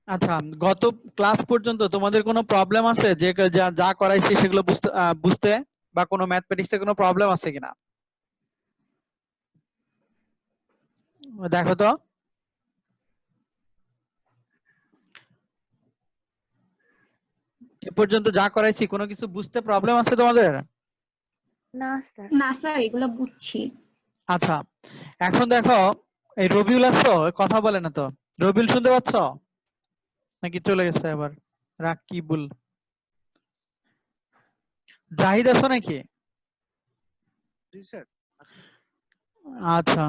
আচ্ছা, গত ক্লাস পর্যন্ত তোমাদের কোনো প্রবলেম আছে যে যা যা করাইছি সেগুলো বুঝতে বুঝতে বা কোনো ম্যাথমেটিক্সে কোনো প্রবলেম আছে কিনা দেখো তো। এ পর্যন্ত যা করাইছি কোনো কিছু বুঝতে প্রবলেম আছে তোমাদের? না স্যার। না স্যার, এগুলো বুঝছি। আচ্ছা, এখন দেখো, এই রবিউল আছো, কথা বলে না তো। রবিউল শুনতে পাচ্ছ নাকি চলে গেছে আবার? রাকিবুল, জাহিদ আছো নাকি? জি স্যার। আচ্ছা,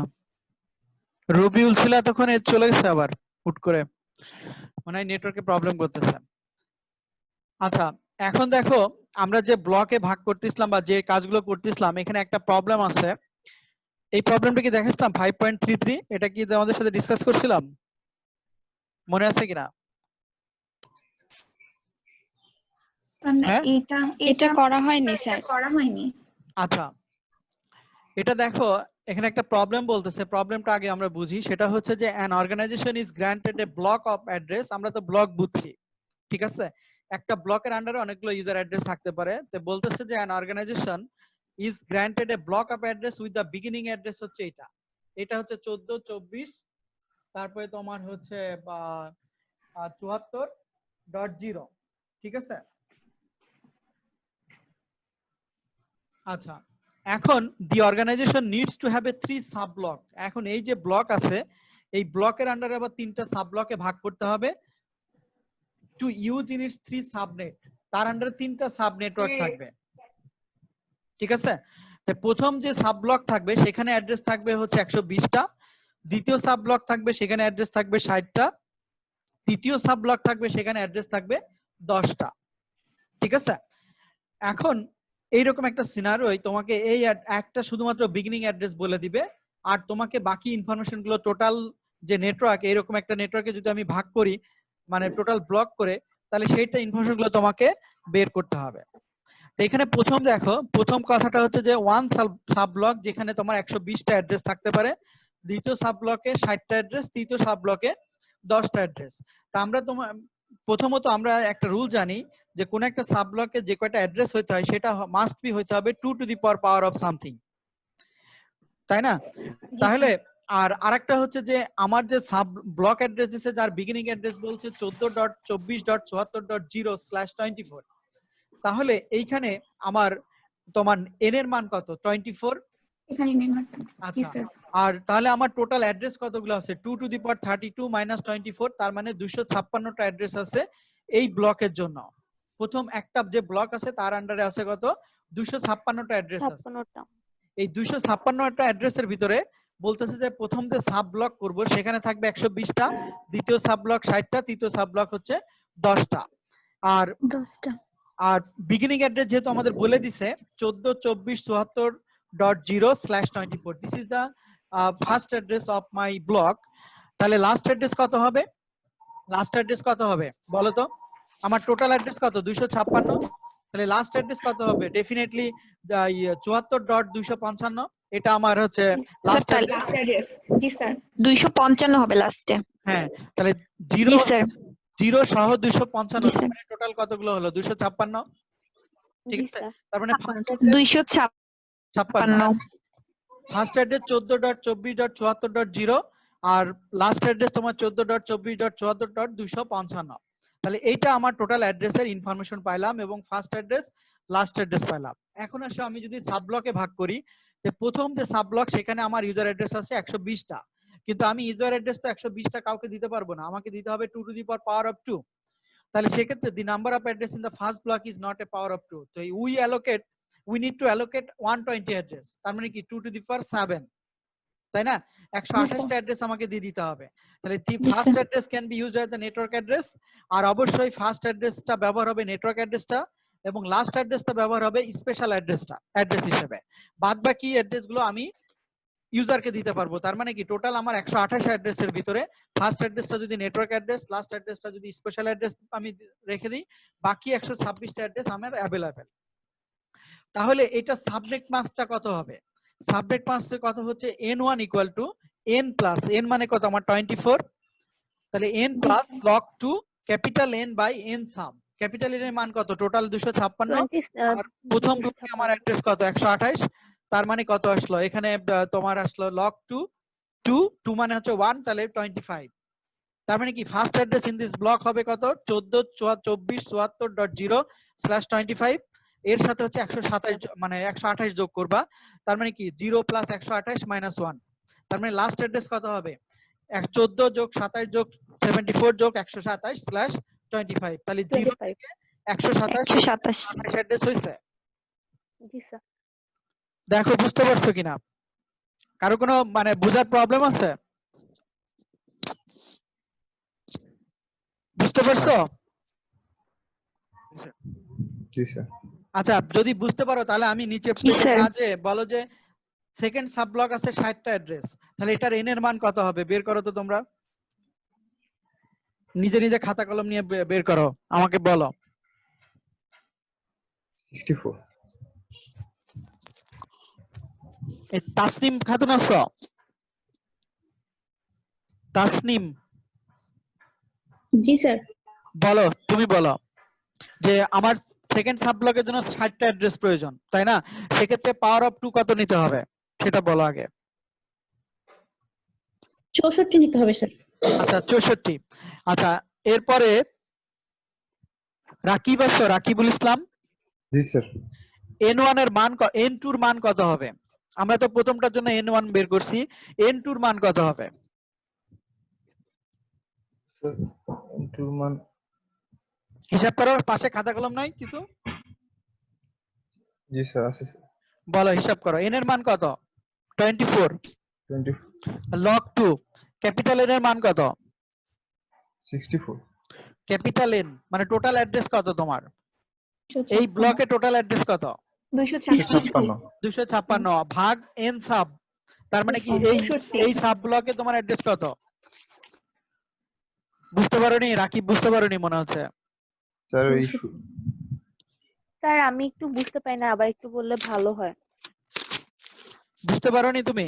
রবিউল ছিল তখন চলে গেছে আবার হুট করে, মনে হয় নেটওয়ার্কে প্রবলেম করতেছে। আচ্ছা, এখন দেখো, আমরা যে ব্লকে ভাগ করতেছিলাম বা যে কাজগুলো করতেছিলাম, এখানে একটা প্রবলেম আছে। এই প্রবলেমটা কি দেখাচ্ছিলাম 5.33, এটা কি তোমাদের সাথে ডিসকাস করছিলাম, মনে আছে কিনা? হ্যাঁ, এটা এটা করা হয়নি স্যার। করা হয়নি। আচ্ছা, এটা দেখো, এখানে একটা প্রবলেম বলতেছে। প্রবলেমটা আগে আমরা বুঝি। সেটা হচ্ছে যে an organization is granted a block of address, আমরা তো ব্লক বুঝছি, ঠিক আছে? একটা ব্লকের আন্ডারে অনেকগুলো ইউজার অ্যাড্রেস থাকতে পারে। তো বলতেছে যে an organization is granted a block of address with the beginning address হচ্ছে এটা। এটা হচ্ছে 1424, তারপরে তোমার হচ্ছে 74.0, ঠিক আছে? আচ্ছা, এখন দি organisation needs to have a 3 sub block. এখন এই যে ব্লক আছে, এই ব্লকের আন্ডারে আবার 3টা সাব ব্লকে ভাগ করতে হবে to use in it's 3 subnet. তার আন্ডারে 3টা সাব নেটওয়ার্ক থাকবে, ঠিক আছে? তো প্রথম যে সাব ব্লক থাকবে সেখানে অ্যাড্রেস থাকবে হচ্ছে 120টা, দ্বিতীয় সাব ব্লক থাকবে সেখানে অ্যাড্রেস থাকবে 60টা, তৃতীয় সাব ব্লক থাকবে সেখানে অ্যাড্রেস থাকবে 10টা, ঠিক আছে? এখন এইরকম একটা সিনারিওই তোমাকে এই একটা শুধুমাত্র বিগিনিং অ্যাড্রেস বলে দিবে, আর তোমাকে বাকি ইনফরমেশন গুলো টোটাল যে নেটওয়ার্ক, এরকম একটা নেটওয়ার্কে যদি আমি ভাগ করি, মানে টোটাল ব্লক করে, তাহলে সেইটা ইনফরমেশন গুলো তোমাকে বের করতে হবে। তো এখানে প্রথম দেখো, প্রথম কথাটা হচ্ছে যে ওয়ান সাব ব্লক যেখানে তোমার 120টা অ্যাড্রেস থাকতে পারে, দ্বিতীয় সাব ব্লকে 60টা অ্যাড্রেস, তৃতীয় সাব ব্লকে 10টা অ্যাড্রেস। তা আমরা তোমার প্রথমত আমরা একটা রুল জানি যে কোন একটা সাব ব্লকে যে কয়টা অ্যাড্রেস হইতে হয় সেটা মাস্ট বি হইতে হবে 2 to the power of something, তাই না? তাহলে আর আরেকটা হচ্ছে যে আমার যে সাব ব্লক অ্যাড্রেস দিছে যার বিগিনিং অ্যাড্রেস বলছে 14.24.74/24, তাহলে এইখানে আমার তোমার n এর মান কত? 24। এখানে নেটওয়ার্ক। জি আচ্ছা, স্যার। আর তাহলে আমার টোটাল অ্যাড্রেস কতগুলো আছে? 2 টু দি পাওয়ার 32 মাইনাস 24, তার মানে 256টা অ্যাড্রেস আছে এই ব্লকের জন্য। প্রথম একটা যে ব্লক আছে তার আন্ডারে আছে কত? 256টা অ্যাড্রেস আছে। 56টা। এই 256টা অ্যাড্রেসের ভিতরে বলতেছে যে প্রথম যে সাব ব্লক করব সেখানে থাকবে 120টা, দ্বিতীয় সাব ব্লক 60টা, তৃতীয় সাব ব্লক হচ্ছে 10টা। আর 10টা। আর বিগিনিং অ্যাড্রেস যেহেতু আমাদের বলে দিছে 14.24.74/24, this is the first address of my block. তাহলে লাস্ট অ্যাড্রেস কত হবে? লাস্ট অ্যাড্রেস কত হবে বলো তো? আমার টোটাল অ্যাড্রেস কত? 256। তাহলে লাস্ট অ্যাড্রেস কত হবে? ডেফিনেটলি 74.255, এটা আমার হচ্ছে last sir address. Last address. জি স্যার। 255 হবে লাস্টে। হ্যাঁ, তাহলে জি 0 স্যার। 0 সহ 255, জি তার স্যার। মানে টোটাল কতগুলো হলো? 256, ঠিক জি আছে? স্যার। তার মানে ফার্স্ট অ্যাড্রেস 56, 256। ফার্স্ট অ্যাড্রেস 14.24.74.0, আর লাস্ট অ্যাড্রেস তোমার 14.24.74.255। তাহলে এইটা আমার টোটাল অ্যাড্রেসের ইনফরমেশন পাইলাম এবং ফার্স্ট অ্যাড্রেস লাস্ট অ্যাড্রেস পাইলাম। এখন আসলে আমি যদি সাব ব্লকে ভাগ করি, যে প্রথম যে সাব ব্লক সেখানে আমার ইউজার অ্যাড্রেস আছে 120টা, কিন্তু আমি ইউজার অ্যাড্রেস তো 120টা কাউকে দিতে পারবো না, আমাকে দিতে হবে 2 টু দি পাওয়ার অফ 2। তাহলে সেক্ষেত্রে the number of address in the first block is not a power of 2, তো we need to allocate 120 address, তার মানে কি 2 টু দি পাওয়ার 7, তাই না? 128টা অ্যাড্রেস আমাকে দিয়ে দিতে হবে। তাহলে the first address can be used as the network address, আর অবশ্যই ফার্স্ট অ্যাড্রেসটা ব্যবহার হবে নেটওয়ার্ক অ্যাড্রেসটা, এবং লাস্ট অ্যাড্রেসটা ব্যবহার হবে স্পেশাল অ্যাড্রেস হিসেবে। বাদ বাকি অ্যাড্রেসগুলো আমি ইউজারকে দিতে পারবো। তার মানে কি টোটাল আমার 128 অ্যাড্রেসের ভিতরে ফার্স্ট অ্যাড্রেসটা যদি নেটওয়ার্ক অ্যাড্রেস, লাস্ট অ্যাড্রেসটা যদি স্পেশাল অ্যাড্রেস আমি রেখে দিই, বাকি 126টা অ্যাড্রেস আমার অ্যাভেলেবেল। তাহলে এটা সাবনেট মাস্কটা কত হবে? সাবনেট মাস্কের কত হচ্ছে n1 = n প্লাস n মানে কত আমার 24, তাহলে n plus log 2 capital N by n sub. Capital N এর মান কত? টোটাল 256। 20 আর প্রথম ব্লকে আমার অ্যাড্রেস কত? 128। তার মানে কত আসলো এখানে? তোমার আসলো log 2 2 মানে হচ্ছে 1, তাহলে 25। তার মানে কি first address in this block হবে কত? 142474.0/25। এর সাথে হচ্ছে 127 মানে 128 যোগ করবা। তার মানে কি 0 প্লাস 128 মাইনাস 1। তার মানে লাস্ট অ্যাড্রেস কত হবে? 14 যোগ 27 যোগ 74 যোগ 127/25। তাহলে 0 25 থেকে 127 127। অ্যাড্রেস হইছে। জি স্যার। দেখো বুঝতে পারছো কিনা? কারো কোনো মানে বোঝার প্রবলেম আছে? বুঝতে পারছো? জি স্যার। আচ্ছা যদি বুঝতে পারো তাহলে আমি নিচে জি স্যার। কাজে বলো যে সেকেন্ড সাব ব্লক আছে 60টা অ্যাড্রেস, তাহলে এটার এন এর মান কত হবে বের করো তো তোমরা। নিজে নিজে খাতা কলম নিয়ে বের করো, আমাকে বলো। 64। এই তাসনিম খাতুন আছো? তাসনিম জি স্যার। বলো, তুমি বলো যে আমার সেকেন্ড সাব ব্লকের জন্য 60টা অ্যাড্রেস প্রয়োজন, তাই না? সেক্ষেত্রে পাওয়ার অফ 2 কত নিতে হবে সেটা বলো আগে। 64 নিতে হবে স্যার। আচ্ছা 64। আচ্ছা এরপরে রাকিব আছো? রাকিবুল ইসলাম। জি স্যার। n1 এর মান n2 এর মান কত হবে? আমরা তো প্রথমটার জন্য n1 বের করছি, n2 এর মান কত হবে? স্যার ইনটু মান হিসাব করো, পাশে খাতা কলম নাই কিছু? জি স্যার আছে স্যার। বলো হিসাব করো। n এর মান কত? 24। 20 log 2 ক্যাপিটাল N এর মান কত? 64। ক্যাপিটাল N মানে টোটাল অ্যাড্রেস কত তোমার? এই ব্লকে টোটাল অ্যাড্রেস কত? 256। 256 ভাগ n সাব। তার মানে কি এই সাব ব্লকে তোমার অ্যাড্রেস কত? বুঝতে পারোনি? রাকিব বুঝতে পারোনি মনে হচ্ছে। স্যার এই স্যার আমি একটু বুঝতে পাই না, আবার একটু বললে ভালো হয়। বুঝতে পারোনি তুমি?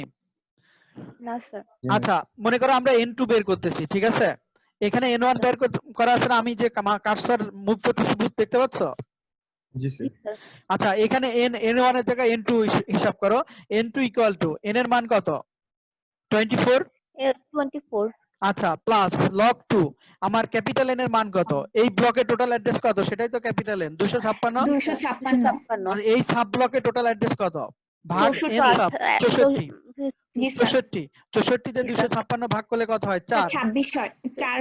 না স্যার। আচ্ছা মনে করো আমরা n2 বের করতেছি, ঠিক আছে? এখানে n1 বের করা আছে না, আমি যে কার্সর মুভ করতেছি দেখতে পাচ্ছ? জি জি স্যার। স্যার। আচ্ছা এখানে n1 এর জায়গায় n2 হিসাব করো। n2 ইকুয়াল টু n এর মান কত? 24। 24। আচ্ছা প্লাস log 2 আমার ক্যাপিটাল N এর মান কত? এই ব্লকে টোটাল অ্যাড্রেস কত সেটাই তো ক্যাপিটাল N 256। 256। আর এই সাব ব্লকে টোটাল অ্যাড্রেস কত? ভাগ n সাব 64। জি স্যার। 64 64 তে জি স্যার। 256 ভাগ করলে কত হয়? 4। 26 হয়। 4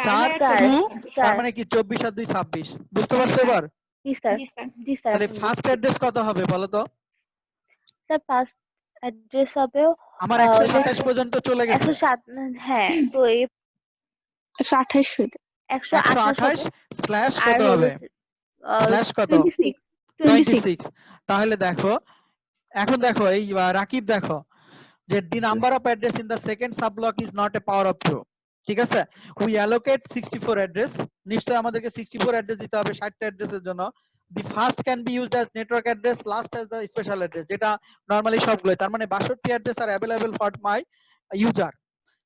4 চার। 2 তার 4। মানে কি 24 আর 2 26। বুঝতে পারছো এবার? জি স্যার। জি স্যার। জি স্যার তাহলে এখন ফার্স্ট বুঝছি। অ্যাড্রেস কত হবে বলো তো? স্যার ফার্স্ট অ্যাড্রেস হবে আমার 127 127 পর্যন্ত চলে গেছে। হ্যাঁ তো এই 128 হইতে 128 হবে। 128 স্ল্যাশ আর কত হলো হবে? স্ল্যাশ কত? 26। 26। তাহলে দেখো এখন দেখো এই রাকিব দেখো যে the number of address in the second subblock is not a power of 2, ঠিক আছে? we allocate 64 address, নিশ্চয়ই আমাদেরকে 64 অ্যাড্রেস দিতে হবে 60টা অ্যাড্রেসের জন্য। the first can be used as network address, last as the special address, যেটা নরমালি সবগুলো। তার মানে 62 অ্যাড্রেস আর available for my user।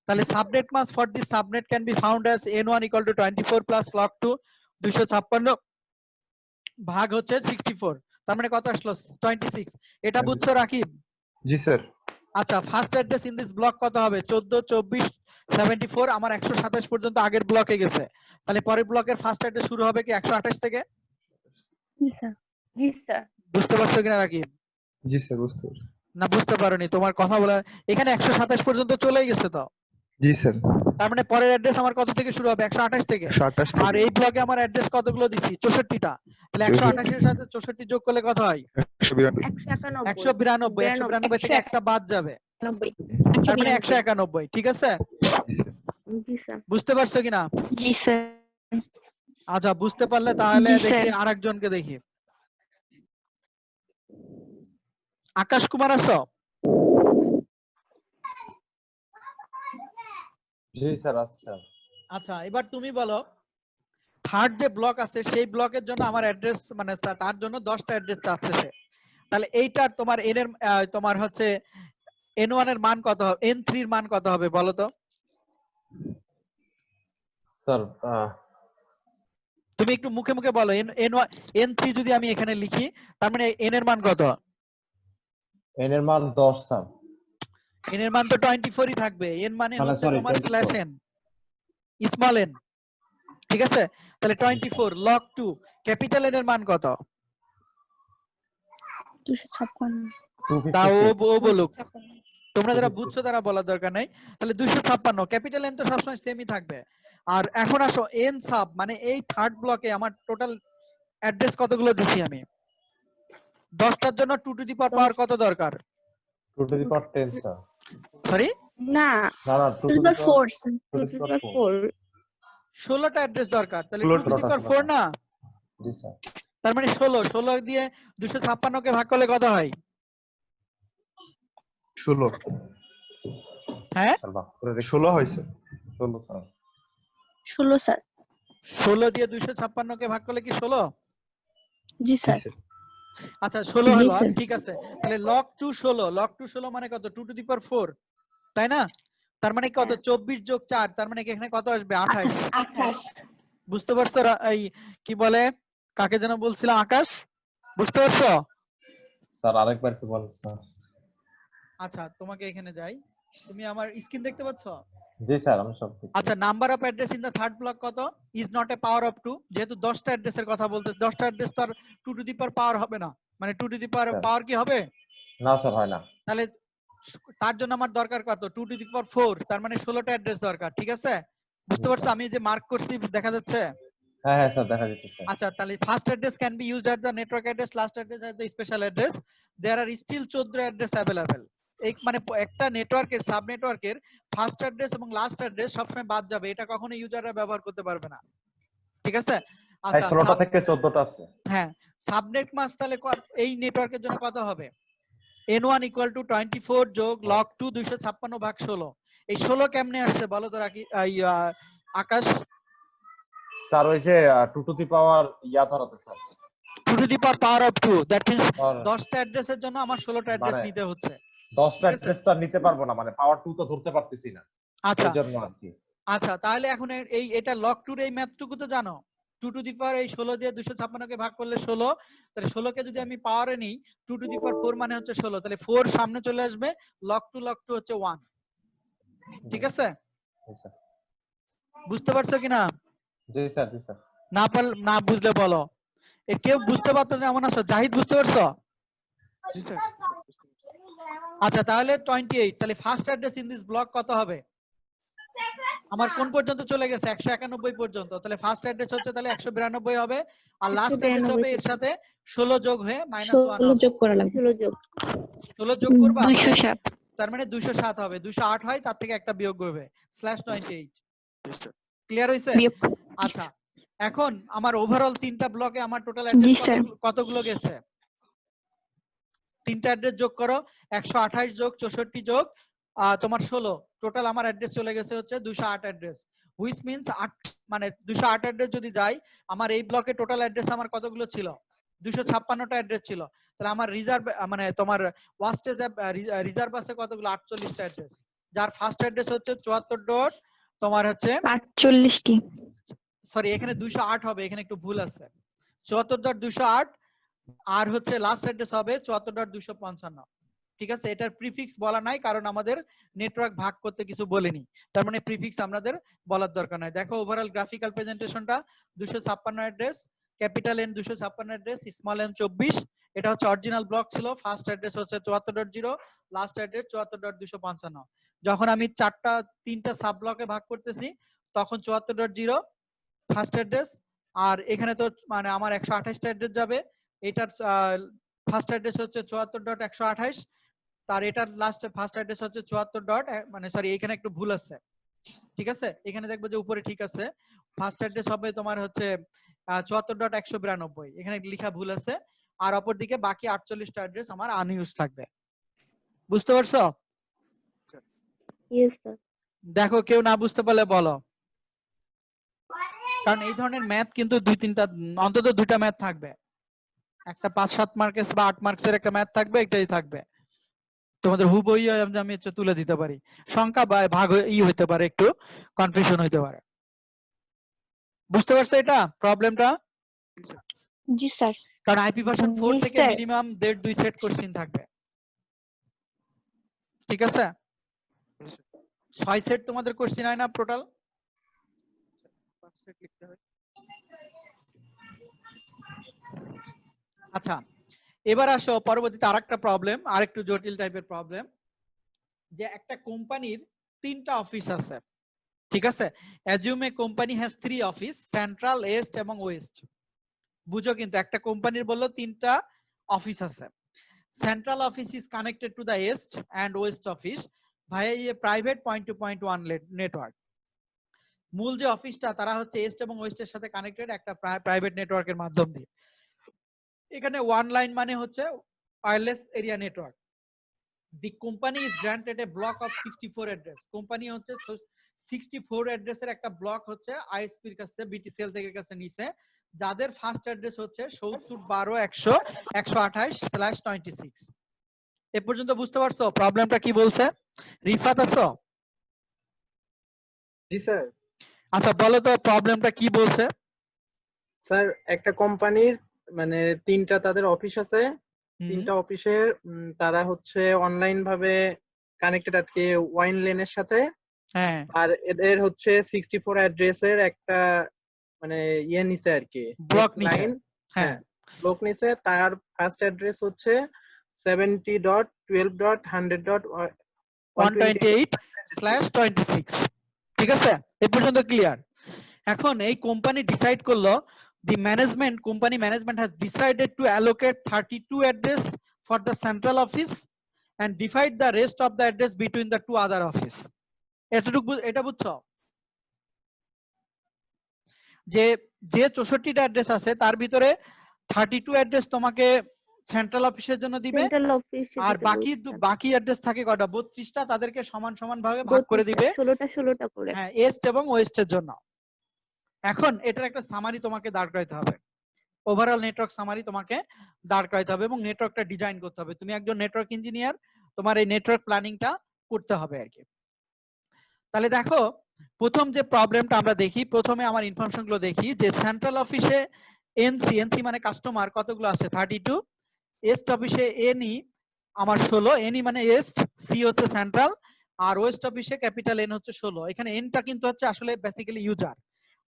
তাহলে subnet mask for this subnet can be found as n1 equal to 24 plus log 2 256 ভাগ হচ্ছে 64। তার মানে কত আসলো? 26। এটা বুঝছো রাকিব? জি স্যার। আচ্ছা first address in this block কত হবে? 14 24 74 আমার 127 পর্যন্ত আগের ব্লকে গেছে, তাহলে পরের ব্লকের ফার্স্ট অ্যাড্রেস শুরু হবে কি 128 থেকে? জি স্যার। জি স্যার। বুঝতে পারছো কিনা রাকিব? জি স্যার বুঝতে পারছি। না বুঝতে পারোনি, তোমার কথা বলার এখানে 127 পর্যন্ত চলে গেছে তো। জি স্যার। তার মানে পরের অ্যাড্রেস আমার কত থেকে শুরু হবে? 128 থেকে। 128 আর থেকে এই ব্লকে আমার অ্যাড্রেস কতগুলো দিছি? 64টা। তাহলে 128 এর সাথে 64 যোগ করলে কত হয়? 192। 192। 192 থেকে একটা বাদ যাবে, তার মানে 191, ঠিক আছে? জি স্যার। বুঝতে পারছো কিনা? জি স্যার। আচ্ছা বুঝতে পারলে তাহলে জি দেখি স্যার। আরেকজনকে দেখি। আকাশ কুমার আছো? জি স্যার আছে স্যার। আচ্ছা এবার তুমি বলো থার্ড যে ব্লক আছে সেই ব্লকের জন্য আমার অ্যাড্রেস মানে তার জন্য 10টা অ্যাড্রেস চাচ্ছে সে। তাহলে এইটার তোমার n এর তোমার হচ্ছে n1 এর মান কত হবে? n3 এর মান কত হবে বলো তো? স্যার তুমি একটু মুখে মুখে বলো n3 যদি আমি এখানে লিখি তার মানে n এর মান কত? n এর মান 10 স্যার। n এর মান তো 24 ই থাকবে, n মানে মানে হচ্ছে সরি তোমার 24। n স্মল n, ঠিক আছে? তাহলে 24 log 2 ক্যাপিটাল n এর মান কত? 256 তাও 256। ও বলুক, তোমরা যারা 256 বুঝছো তারা বলার দরকার নাই। তাহলে 256 ক্যাপিটাল n তো সবসময় সেমই থাকবে। আর এখন আসো n সাব মানে এই থার্ড ব্লকে আমার টোটাল অ্যাড্রেস কতগুলো দিছি আমি? 10টার জন্য 2 টু দি পাওয়ার কত দরকার? 2 to the power 10 sir. Sorry না না না 2 to the 2 to the power 4 sir 2 to the power 4। 16টা address দরকার, তাহলে 2 ষোলোটা, টু দি পাওয়ার 4 না? জি স্যার। তার মানে 16 দিয়ে 256 কে ভাগ করলে কত হয়? 16 হ্যাঁ স্যার বাহ করে রেখে 16 হয়েছে। 16 স্যার। 16 স্যার 16 দিয়ে 256 কে ভাগ করলে কি 16? জি জি স্যার স্যার। আচ্ছা 16 জি হলো, স্যার। ঠিক আছে। তাহলে log 2 16 মানে কত? 2 টু দি পাওয়ার 4, তাই না? তার মানে কত? 24 যোগ 4, তার মানে কি এখানে কত আসবে? 28। 28। বুঝতে পারছো? এই কি বলে, কাকে যেন বলছিলাম, আকাশ, বুঝতে পারছো? স্যার আরেকবার কি বলেন স্যার? আচ্ছা তোমাকে এখানে যাই, তুমি আমার স্ক্রিন দেখতে পাচ্ছ? জি স্যার আমি সব দেখছি। আচ্ছা number of address in the third block কত? Is not a power of 2, যেহেতু 10টা অ্যাড্রেসের কথা বলতে, 10টা অ্যাড্রেস তো আর 2 টু দি পাওয়ার হবে না, মানে 2 টু দি স্যার। পাওয়ার কি হবে? না স্যার হয় না। তাহলে তার জন্য আমার দরকার কত? 2 টু দি পাওয়ার 4, তার মানে 16টা অ্যাড্রেস দরকার, ঠিক আছে? বুঝতে পারছো আমি যে মার্ক করছি, দেখা যাচ্ছে? হ্যাঁ হ্যাঁ স্যার দেখা যাচ্ছে। আচ্ছা তাহলে first address can be used at the network address, last address at the special address, there are still 14 address available. এই মানে একটা নেটওয়ার্কের সাব নেটওয়ার্কের ফার্স্ট অ্যাড্রেস এবং লাস্ট অ্যাড্রেস সবসময় বাদ যাবে, এটা কখনো ইউজাররা ব্যবহার করতে পারবে না, ঠিক আছে? তাই আচ্ছা 16টা থেকে 14টা আছে। হ্যাঁ, সাবনেট মাস্ক তাহলে এই নেটওয়ার্কের জন্য কত হবে? n1 = 24 যোগ log 2 256 ভাগ 16। এই 16 কেমনে আসছে বলো তো রাকি, আকাশ? স্যার ওই যে 2 to the power ইয়া ধরাতে sir. 2 to the power of 2, that means আর 10টা অ্যাড্রেসের জন্য আমার 16টা অ্যাড্রেস মানে নিতে হচ্ছে, 10টা ঠিক আছে? অ্যাড্রেসটা নিতে পারবো না, মানে পাওয়ার 2 তো ধরতে পারতেছি না। আচ্ছা এই জন্য আর কি। আচ্ছা তাহলে এখন এটা log 2 এর এই ম্যাথটুকু তো জানো, 2 টু দি পাওয়ার এই 16 দিয়ে 256 কে ভাগ করলে 16, তাহলে 16 কে যদি আমি পাওয়ারে নিই 2 টু দি পাওয়ার 4 মানে হচ্ছে 16, তাহলে 4 সামনে চলে আসবে, log 2 হচ্ছে 1, ঠিক আছে? জি স্যার। বুঝতে পারছো কিনা? জি স্যার জি স্যার। না বুঝলে বলো। কেউ বুঝতে পারতো না এমন আছো? জাহিদ বুঝতে পারছো? জি স্যার। আচ্ছা তাহলে 28, তাহলে first address in this block কত হবে? আমার কোন পর্যন্ত চলে গেছে? 191 পর্যন্ত, তাহলে ফার্স্ট অ্যাড্রেস হচ্ছে তাহলে 192 হবে, আর লাস্ট অ্যাড্রেস হবে এর সাথে 16 যোগ হয়ে -1 16 হবে। যোগ করা লাগবে। 16 যোগ 16 যোগ করবা, 207 তার মানে 207 হবে, 208 হয়, তার থেকে একটা বিয়োগ করবে, /28। জি স্যার। ক্লিয়ার হইছে? বিয়োগ। আচ্ছা এখন আমার ওভারঅল তিনটা ব্লকে আমার টোটাল জি অ্যাড্রেস স্যার কতগুলো গেছে? তিনটা অ্যাড্রেস যোগ করো, 128 যোগ 64 যোগ তোমার 16, টোটাল আমার অ্যাড্রেস চলে গেছে হচ্ছে 208 অ্যাড্রেস, হুইচ মিন্স 8, মানে 208 অ্যাড্রেস যদি যাই, আমার এই ব্লকে টোটাল অ্যাড্রেস আমার কতগুলো ছিল? 256টা অ্যাড্রেস ছিল। তাহলে আমার রিজার্ভ মানে তোমার ওয়াস্টেজ রিজার্ভ আছে কতগুলো? 48টা অ্যাড্রেস, যার ফার্স্ট অ্যাড্রেস হচ্ছে 74 ডট তোমার হচ্ছে 48টি সরি এখানে 208 হবে, এখানে একটু ভুল আছে, 74.208, আর হচ্ছে লাস্ট অ্যাড্রেস হবে 74.255, ঠিক আছে? এটার প্রিফিক্স বলা নাই কারণ আমাদের নেটওয়ার্ক ভাগ করতে কিছু বলেনি, তার মানে প্রিফিক্স আমাদের বলার দরকার নাই। দেখো ওভারঅল গ্রাফিক্যাল প্রেজেন্টেশনটা, 256 address, capital N 256 address, small n 24, এটা হচ্ছে অরিজিনাল ব্লক ছিল, ফার্স্ট অ্যাড্রেস হচ্ছে 74.0, লাস্ট অ্যাড্রেস 74.255। যখন আমি তিনটা সাব ব্লকে ভাগ করতেছি তখন 74.0 ফার্স্ট অ্যাড্রেস, আর এখানে তো মানে আমার 128টা অ্যাড্রেস যাবে, এটার ফার্স্ট অ্যাড্রেস হচ্ছে 74.128, তার এটার লাস্ট ফার্স্ট অ্যাড্রেস হচ্ছে 74. মানে সরি এখানে একটু ভুল আছে, ঠিক আছে? এখানে দেখবো যে উপরে ঠিক আছে, ফার্স্ট অ্যাড্রেস হবে তোমার হচ্ছে 74.192, এখানে লেখা ভুল আছে, আর অপরদিকে বাকি 48টা অ্যাড্রেস আমার আনইউজ থাকবে। বুঝতে পারছো? ইয়েস স্যার দেখো কেউ না বুঝতে পারলে বলো, কারণ এই ধরনের ম্যাথ কিন্তু অন্তত দুইটা ম্যাথ থাকবে, একটা 5-7 মার্কস বা 8 মার্কসের একটা ম্যাথ থাকবে, একটাই থাকবে তোমাদের হুবহু আমি তুলে দিতে পারি, সংখ্যা বা ভাগ হইতে পারে, একটু কনফিউশন হইতে পারে। বুঝতে পারছো এটা প্রবলেমটা? জি স্যার। কারণ আইপি ভার্সন 4 জি থেকে স্যার। মিনিমাম 1.5-2 সেট কোশ্চেন থাকবে, ঠিক আছে? 6 সেট তোমাদের কোশ্চেন হয় না টোটাল? 5 সেট লিখতে হয়। আচ্ছা, এবার আসো পরবর্তীতে আরেকটা প্রবলেম, আরেকটু জটিল টাইপের প্রবলেম, যে একটা কোম্পানির 3টা অফিস আছে, ঠিক আছে? Assume a company has 3 office, central, east এবং ওয়েস্ট। বুঝো কিন্তু একটা কোম্পানির বললো 3টা অফিস আছে। Central office is connected to the east and west office via a private point to point one network. মূল যে অফিসটা তারা হচ্ছে ইস্ট এবং ওয়েস্টের সাথে কানেক্টেড একটা প্রাইভেট নেটওয়ার্কের মাধ্যম দিয়ে। এখানে ওয়ান লাইন মানে হচ্ছে wireless area network. The company is granted a block of 64 address. Company হচ্ছে 64 অ্যাড্রেসের একটা ব্লক হচ্ছে আইএসপি এর কাছে, বিটিসিএল থেকে কাছে নিছে, যাদের ফার্স্ট অ্যাড্রেস হচ্ছে 7012.100/128/26। এ পর্যন্ত বুঝতে পারছো প্রবলেমটা কি বলছে? রিফাত আছো? জি স্যার। আচ্ছা বলো তো প্রবলেমটা কি বলছে? স্যার একটা কোম্পানির মানে 3টা তাদের অফিস আছে, 3টা অফিসের তারা হচ্ছে অনলাইন ভাবে কানেক্টেড আর কি ওয়াইন লেনের সাথে। হ্যাঁ, আর এদের হচ্ছে 64 অ্যাড্রেসের একটা মানে ইয়ে নিছে আর কি, ব্লক নিছে। লাইন। হ্যাঁ, ব্লক নিছে। তার ফার্স্ট অ্যাড্রেস হচ্ছে 70.12.128/26, ঠিক আছে? এ পর্যন্ত ক্লিয়ার? এখন এই কোম্পানি ডিসাইড করলো, the management company management has decided to allocate 32 address for the central office and divide the rest of the address between the 2 other office. এতটুকু এটা বুঝছো? যে যে 64টা অ্যাড্রেস আছে তার ভিতরে 32 অ্যাড্রেস তোমাকে সেন্ট্রাল অফিসের জন্য দিবে, সেন্ট্রাল অফিসে আর দিতে বাকি বলছে। বাকি অ্যাড্রেস থাকে কয়টা? 32টা, তাদেরকে সমান সমান ভাবে ভাগ করে 32টা, দিবে, 16টা করে। হ্যাঁ, ইস্ট এবং ওয়েস্টের জন্য। এখন এটার একটা সামারি তোমাকে দাঁড় করাইতে হবে, ওভারঅল নেটওয়ার্ক সামারি তোমাকে দাঁড় করাইতে হবে এবং নেটওয়ার্কটা ডিজাইন করতে হবে। তুমি একজন নেটওয়ার্ক ইঞ্জিনিয়ার, তোমার এই নেটওয়ার্ক প্ল্যানিংটা করতে হবে আর কি। তাহলে দেখো প্রথম যে প্রবলেমটা আমরা দেখি, প্রথমে আমার ইনফরমেশন গুলো দেখি যে সেন্ট্রাল অফিসে এনসি মানে কাস্টমার কতগুলো আছে? 32। ইস্ট অফিসে এনই আমার 16, এনই মানে ইস্ট, সি হচ্ছে সেন্ট্রাল, আর ওয়েস্ট অফিসে ক্যাপিটাল এন হচ্ছে 16। এখানে এনটা কিন্তু হচ্ছে আসলে বেসিক্যালি ইউজার,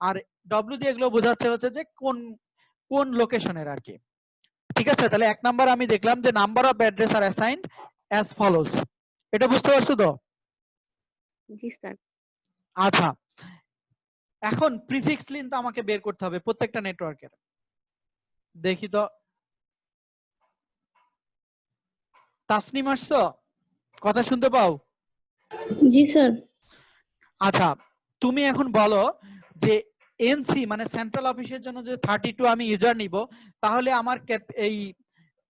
আর ডব্লিউ দিয়ে এগুলো বোঝাচ্ছে হচ্ছে যে কোন কোন লোকেশনের আর কি, ঠিক আছে? তাহলে 1 নাম্বার আমি দেখলাম যে number of address are assigned as follows. এটা বুঝতে পারছো তো? জি স্যার। আচ্ছা, এখন প্রিফিক্স লিন তো আমাকে বের করতে হবে প্রত্যেকটা নেটওয়ার্কের। দেখি তো, তাসনিম আসছো? কথা শুনতে পাও? জি স্যার। আচ্ছা, তুমি এখন বলো যে এনসি মানে সেন্ট্রাল অফিসের জন্য যে 32 আমি ইউজার নিব, তাহলে আমার এই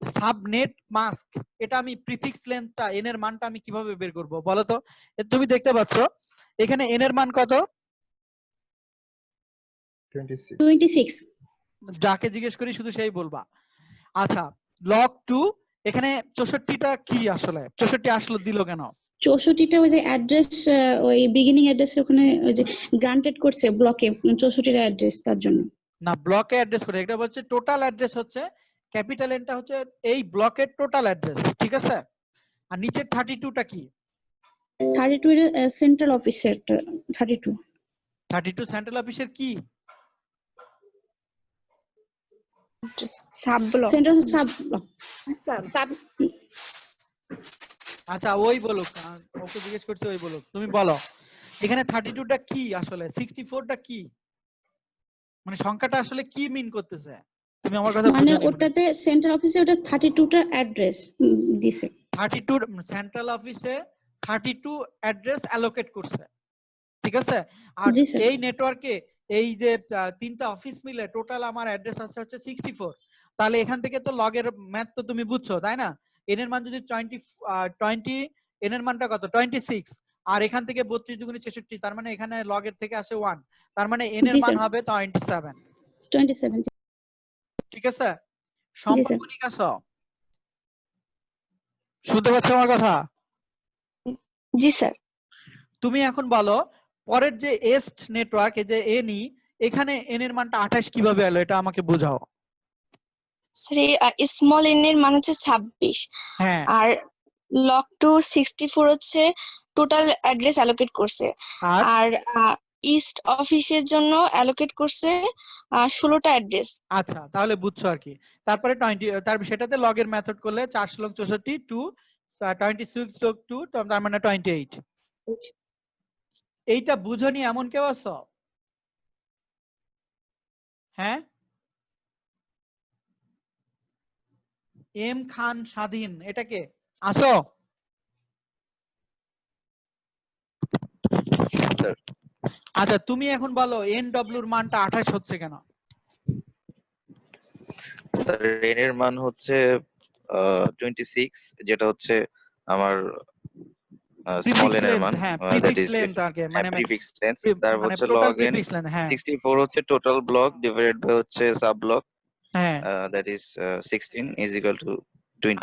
সাবনেট মাস্ক, এটা আমি প্রিফিক্স লেন্থটা এন এর মানটা আমি কিভাবে বের করব বলো তো? তুমি দেখতে পাচ্ছ এখানে এন এর মান কত? 26। যাকে জিজ্ঞেস করি শুধু সেই বলবা। আচ্ছা, লগ 2, এখানে 64টা কি আসলে? 64 আসলো দিল কেন? 64টা ওই যে অ্যাড্রেস, ওই বিগিনিং অ্যাড্রেস ওখানে ওই যে গ্রান্টেড করছে ব্লকে 64টা অ্যাড্রেস, তার জন্য। না, ব্লকে অ্যাড্রেস করে, এটা বলছে টোটাল অ্যাড্রেস হচ্ছে ক্যাপিটাল এনটা হচ্ছে এই ব্লকের টোটাল অ্যাড্রেস, ঠিক আছে? আর নিচের 32টা কি? 32 এর সেন্ট্রাল অফিসের 32। 32 সেন্ট্রাল অফিসের কি? Sub block. Central sub block. Sub. আচ্ছা ওই বলুক, ওকে জিজ্ঞেস করছি, ওই বলুক। তুমি বলো এখানে 32টা কি আসলে, 64টা কি, মানে সংখ্যাটা আসলে কি মিন করতেছে? তুমি আমার কথা মানে বুঝোনি। ওটাতে সেন্ট্রাল অফিসে ওটা 32টা অ্যাড্রেস দিছে। 32 সেন্ট্রাল অফিসে 32 অ্যাড্রেস অ্যালোকেট করছে, ঠিক আছে? আর জি স্যার। এই নেটওয়ার্কে এই যে 3টা অফিস মিলে টোটাল আমার অ্যাড্রেস আছে হচ্ছে 64। তাহলে এখান থেকে তো লগের ম্যাথ তো তুমি বুঝছো তাই না? এন এর মান যদি 20 এন এর মানটা কত? 26, আর এখান থেকে 32 দুগুণে 66, তার মানে এখানে লগের থেকে আসে 1, তার মানে এন এর জি মান স্যার। হবে 27, 27। ঠিক আছে? জি সম্পর্ক স্যার। ঠিক আছে? শুনতে পাচ্ছ আমার কথা? জি স্যার। তুমি এখন বলো পরের যে এস্ট নেটওয়ার্ক, এই যে এনই, এখানে n এর মানটা 28 কিভাবে এলো এটা আমাকে বোঝাও। স্যার স্মল এন এর মান হচ্ছে 26 হ্যাঁ আর লক টু 64 হচ্ছে টোটাল অ্যাড্রেস অ্যালোকেট করছে আর আর ইস্ট অফিসের জন্য অ্যালোকেট করছে 16টা অ্যাড্রেস। আচ্ছা তাহলে বুঝছো আর কি। তারপরে 20 তারপর সেটাতে লগের মেথড করলে 464 টু 26 যোগ 2 তার মানে 28। এইটা বুঝনি এমন কেউ আছো? হ্যাঁ এম খান স্বাধীন এটা কে আসো? আচ্ছা তুমি এখন বলো NW এর মানটা 28 হচ্ছে কেন? স্যার n এর মান হচ্ছে 26 যেটা হচ্ছে আমার স্মল প্রিফিক্স n এর লেন্থ, মান হ্যাঁ দ্যাট প্রিফিক্স ইজ লেন্থ আগে মানে প্রিফিক্স লেন্থ, তারপর মানে হচ্ছে total log n, prefix length. হ্যাঁ 64 হচ্ছে টোটাল ব্লক ডিভাইডেড বাই হচ্ছে সাব ব্লক হ্যাঁ that is 16 is equal to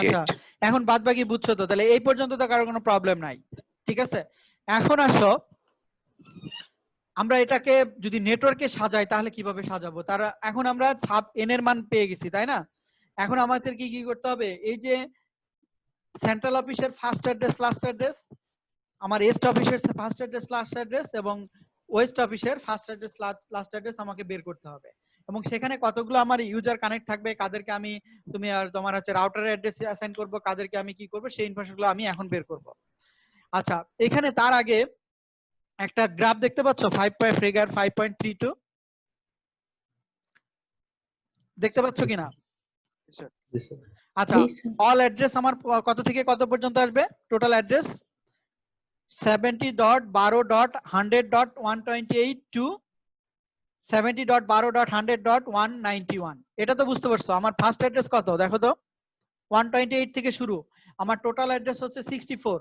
আচ্ছা 28। এখন বাদ বাকি বুঝছো তো? তাহলে এই পর্যন্ত তো কারো কোনো প্রবলেম নাই, ঠিক আছে। এখন আসো আমরা এটাকে যদি নেটওয়ার্কে সাজাই তাহলে কিভাবে সাজাবো। তারা এখন আমরা সাব n এর মান পেয়ে গেছি তাই না? এখন আমাদের কি কি করতে হবে, এই যে সেন্ট্রাল অফিসের ফার্স্ট অ্যাড্রেস লাস্ট অ্যাড্রেস, আমার ইস্ট অফিসের ফার্স্ট অ্যাড্রেস লাস্ট অ্যাড্রেস এবং ওয়েস্ট অফিসের ফার্স্ট অ্যাড্রেস লাস্ট অ্যাড্রেস আমাকে বের করতে হবে। এবং সেখানে কতগুলো আমার ইউজার কানেক্ট থাকবে, কাদেরকে আমি তুমি আর তোমার হচ্ছে রাউটারের অ্যাড্রেস অ্যাসাইন করব, কাদেরকে আমি কি করব সেই ইনফরমেশনগুলো আমি এখন বের করব। আচ্ছা এখানে তার আগে একটা গ্রাফ দেখতে পাচ্ছ 5.32 দেখতে পাচ্ছ কিনা? Yes, sir. আচ্ছা জি স্যার। অল অ্যাড্রেস আমার কত থেকে কত পর্যন্ত আসবে? Total address 70.12.100.128 to 70.12.100.191। এটা তো বুঝতে পারছো। আমার ফার্স্ট অ্যাড্রেস কত দেখো তো, 128 থেকে শুরু, আমার টোটাল অ্যাড্রেস হচ্ছে 64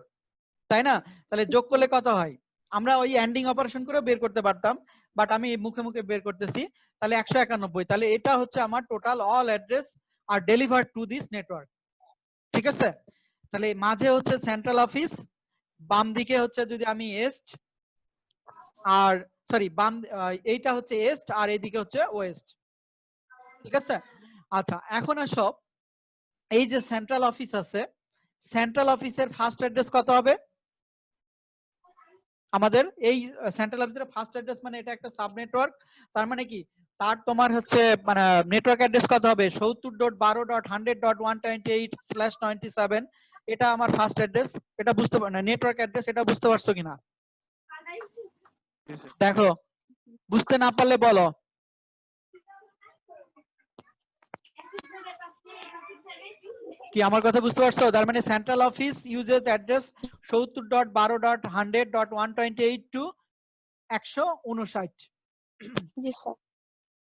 তাই না? তাহলে যোগ করলে কত হয়? আমরা ওই এন্ডিং অপারেশন করে বের করতে পারতাম, বাট আমি মুখে মুখে বের করতেছি। তাহলে 191। তাহলে এটা হচ্ছে আমার total all address are delivered to this network, ঠিক আছে। তাহলে মাঝে হচ্ছে সেন্ট্রাল অফিস, বাম দিকে হচ্ছে যদি আমি এস্ট আর সরি বাম এইটা হচ্ছে এস্ট আর এইদিকে হচ্ছে ওয়েস্ট, ঠিক আছে। আচ্ছা এখন আসো এই যে সেন্ট্রাল অফিস আছে, সেন্ট্রাল অফিসের ফার্স্ট অ্যাড্রেস কত হবে? আমাদের এই সেন্ট্রাল অফিসের ফার্স্ট অ্যাড্রেস মানে এটা একটা সাব নেটওয়ার্ক, তার মানে কি তার তোমার হচ্ছে মানে নেটওয়ার্ক অ্যাড্রেস কত হবে? 70.12.100.128/97। এটা আমার ফার্স্ট অ্যাড্রেস, এটা বুঝতে পার না নেটওয়ার্ক অ্যাড্রেস, এটা বুঝতে পারছো কিনা দেখো, বুঝতে না পারলে বলো। কি আমার কথা বুঝতে পারছো? তার মানে central office uses address 70.12.100.128 to 159, জি স্যার।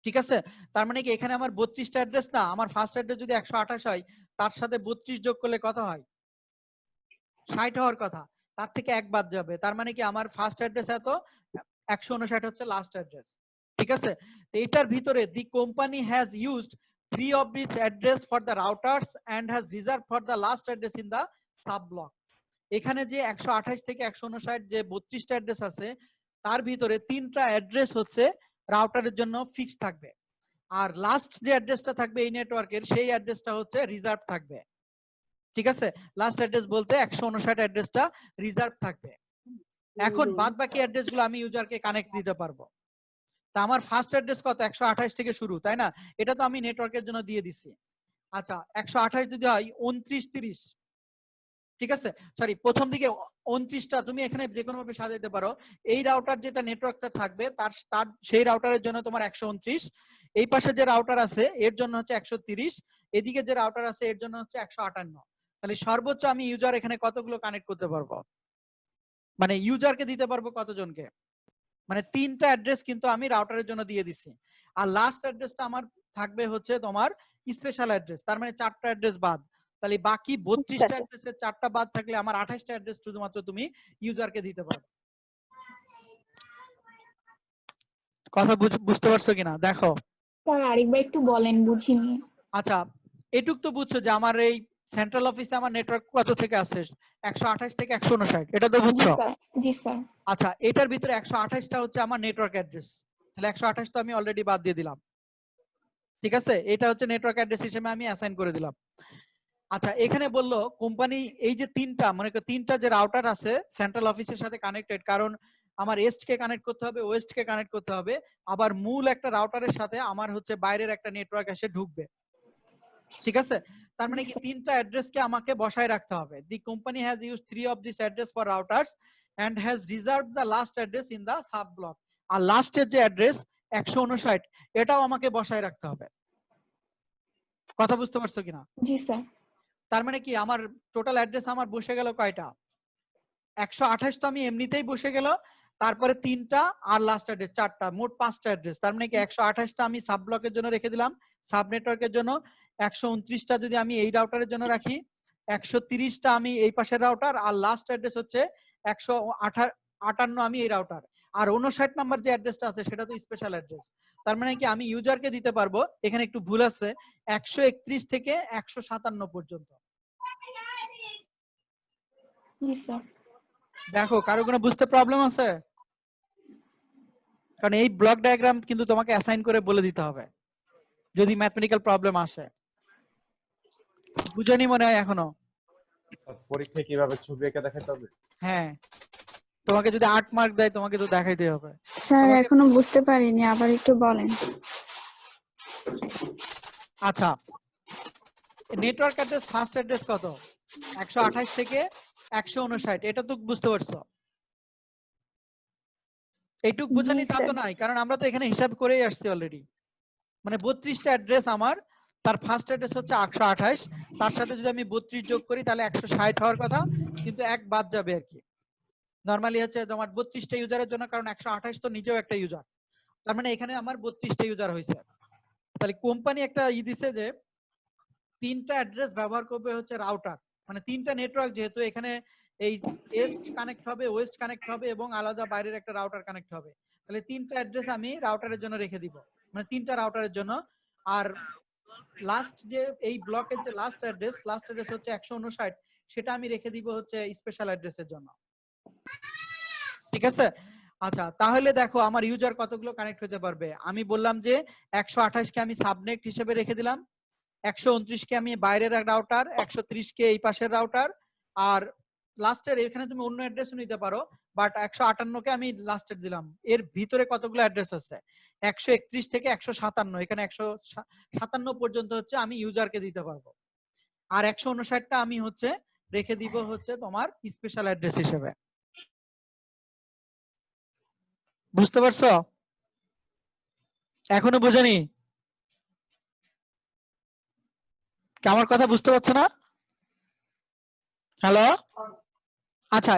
ঠিক আছে। তার মানে কি এখানে আমার 32টা অ্যাড্রেস না, আমার ফার্স্ট অ্যাড্রেস যদি 128 হয় তার সাথে 32 যোগ করলে কত হয়? 60 হওয়ার কথা, তার থেকে এক বাদ যাবে। তার মানে কি আমার ফার্স্ট অ্যাড্রেস এত, 159 হচ্ছে লাস্ট অ্যাড্রেস, ঠিক আছে। তো এটার ভিতরে দি company has used 3 of these address for the routers and has reserved for the last address in the sub block। এখানে যে 128 থেকে 159 যে 32টা অ্যাড্রেস আছে তার ভিতরে 3টা অ্যাড্রেস হচ্ছে রাউটারের জন্য ফিক্স থাকবে, আর লাস্ট যে অ্যাড্রেসটা থাকবে এই নেটওয়ার্কের সেই অ্যাড্রেসটা হচ্ছে রিজার্ভ থাকবে, ঠিক আছে। লাস্ট অ্যাড্রেস বলতে 159 অ্যাড্রেসটা রিজার্ভ থাকবে। এখন বাদ বাকি অ্যাড্রেসগুলো আমি ইউজারকে কানেক্ট দিতে পারবো। তা আমার ফার্স্ট অ্যাড্রেস কত? 128 থেকে শুরু তাই না? এটা তো আমি নেটওয়ার্কের জন্য দিয়ে দিছি। আচ্ছা 128 যদি হয় 29 30, ঠিক আছে, সরি প্রথম দিকে 29টা তুমি এখানে যে কোনো ভাবে সাজাইতে পারো। এই রাউটার যেটা নেটওয়ার্কটা থাকবে তার তার সেই রাউটারের জন্য তোমার 129, এই পাশে যে রাউটার আছে এর জন্য হচ্ছে 130, এদিকে যে রাউটার আছে এর জন্য হচ্ছে 158। তাহলে সর্বোচ্চ আমি ইউজার এখানে কতগুলো কানেক্ট করতে পারবো, মানে ইউজারকে দিতে পারবো কতজনকে? মানে 3টা অ্যাড্রেস কিন্তু আমি রাউটারের জন্য দিয়ে দিছি। আর লাস্ট অ্যাড্রেসটা আমার থাকবে হচ্ছে তোমার স্পেশাল অ্যাড্রেস, তার মানে 4টা অ্যাড্রেস বাদ। তাহলে বাকি 32টা অ্যাড্রেসের 4টা বাদ থাকলে আমার 28টা অ্যাড্রেস শুধুমাত্র তুমি ইউজারকে দিতে পারবে। কথা বুঝতে পারছো কিনা দেখো। স্যার আরেকবার একটু বলেন, বুঝিনি। আচ্ছা এটুক তো বুঝছো যে আমার এই সেন্ট্রাল অফিসে আমার নেটওয়ার্ক কত থেকে আসছে? 128 থেকে 159, এটা তো জি বুঝছো। স্যার, জি স্যার। আচ্ছা এটার ভিতরে 128টা হচ্ছে আমার নেটওয়ার্ক অ্যাড্রেস, তাহলে 128 তো আমি অলরেডি বাদ দিয়ে দিলাম। ঠিক আছে, এটা হচ্ছে নেটওয়ার্ক অ্যাড্রেস হিসেবে আমি অ্যাসাইন করে দিলাম। আচ্ছা, এখানে বললো কোম্পানি এই যে তিনটা, মনে করো তিনটা যে রাউটার আছে সেন্ট্রাল অফিসের সাথে কানেক্টেড, কারণ আমার এস্ট কে কানেক্ট করতে হবে, ওয়েস্ট কে কানেক্ট করতে হবে, আবার মূল একটা রাউটারের সাথে আমার হচ্ছে বাইরের একটা নেটওয়ার্ক এসে ঢুকবে। ঠিক আছে, তার মানে কি তিনটা অ্যাড্রেস কে আমাকে বসায় রাখতে হবে। The company has used 3 of this address for routers and has reserved the last address in the sub block. আর লাস্টের যে অ্যাড্রেস 159 এটাও আমাকে বসায় রাখতে হবে। কথা বুঝতে পারছো কিনা? জি স্যার। তার মানে কি আমার টোটাল অ্যাড্রেস আমার বসে গেল কয়টা? 128 তো আমি এমনিতেই বসে গেল, তারপরে তিনটা আর লাস্ট অ্যাড্রেস 4টা, মোট 5টা অ্যাড্রেস। তার মানে কি 128টা আমি সাব ব্লকের জন্য রেখে দিলাম, সাব নেটওয়ার্কের জন্য। 129টা যদি আমি এই রাউটারের জন্য রাখি, 130টা আমি এই পাশের রাউটার, আর লাস্ট অ্যাড্রেস হচ্ছে 158 আমি এই রাউটার। আর 59 নাম্বার যে অ্যাড্রেসটা আছে সেটা তো স্পেশাল অ্যাড্রেস। তার মানে কি আমি ইউজারকে দিতে পারবো, এখানে একটু ভুল আছে, 131 থেকে 157 পর্যন্ত। জি স্যার। দেখো কারো কোনো বুঝতে প্রবলেম আছে? কারণ এই ব্লক ডায়াগ্রাম কিন্তু তোমাকে অ্যাসাইন করে বলে দিতে হবে যদি ম্যাথমেটিক্যাল প্রবলেম আসে। বুঝনি মনে হয় এখনো? পরীক্ষায় কিভাবে ছবি এঁকে দেখাতে হবে? হ্যাঁ, তোমাকে যদি 8 মার্ক দেয় তোমাকে তো দেখাইতে হবে। স্যার তোমাকে- এখনো বুঝতে পারিনি, আবার একটু বলেন। আচ্ছা, নেটওয়ার্ক অ্যাড্রেস ফার্স্ট অ্যাড্রেস কত? 128 থেকে 159, এটা তো বুঝতে পারছো? এইটুক বোঝানি তা তো নাই, কারণ আমরা তো এখানে হিসাব করেই আসছি অলরেডি। মানে 32টা অ্যাড্রেস আমার, তার ফার্স্ট অ্যাড্রেস হচ্ছে 128, তার সাথে যদি আমি 32 যোগ করি তাহলে 160 হওয়ার কথা, কিন্তু এক বাদ যাবে আর কি। নরমালি হচ্ছে তোমার 32টা ইউজারের জন্য, কারণ 128 তো নিজেও একটা ইউজার, তার মানে এখানে আমার 32টা ইউজার হয়েছে। তাহলে কোম্পানি একটা দিছে যে তিনটা অ্যাড্রেস ব্যবহার করবে হচ্ছে রাউটার, মানে তিনটা নেটওয়ার্ক, যেহেতু এখানে এই ইস্ট কানেক্ট হবে, ওয়েস্ট কানেক্ট হবে এবং আলাদা বাইরের একটা রাউটার কানেক্ট হবে, তাহলে তিনটা অ্যাড্রেস আমি রাউটারের জন্য রেখে দিব, মানে তিনটা রাউটারের জন্য। আর লাস্ট যে এই ব্লকের যে লাস্ট অ্যাড্রেস হচ্ছে 159, সেটা আমি রেখে দিব হচ্ছে স্পেশাল অ্যাড্রেসের জন্য। ঠিক আছে, আচ্ছা তাহলে দেখো আমার ইউজার কতগুলো কানেক্ট হতে পারবে। আমি বললাম যে 128 কে আমি সাবনেট হিসেবে রেখে দিলাম, 129 কে আমি বাইরের রাউটার, 130 কে এই পাশের রাউটার, আর লাস্টের এখানে তুমি অন্য অ্যাড্রেসও নিতে পারো, বাট 158 কে আমি লাস্টের দিলাম। এর ভিতরে কতগুলো অ্যাড্রেস আছে? 131 থেকে 157, এখানে 157 পর্যন্ত হচ্ছে আমি ইউজারকে দিতে পারবো। আর 159টা আমি হচ্ছে রেখে দিব হচ্ছে তোমার স্পেশাল অ্যাড্রেস হিসেবে। বুঝতে পারছো? এখনো বোঝেনি? কি আমার কথা বুঝতে পারছো না? হ্যালো, আচ্ছা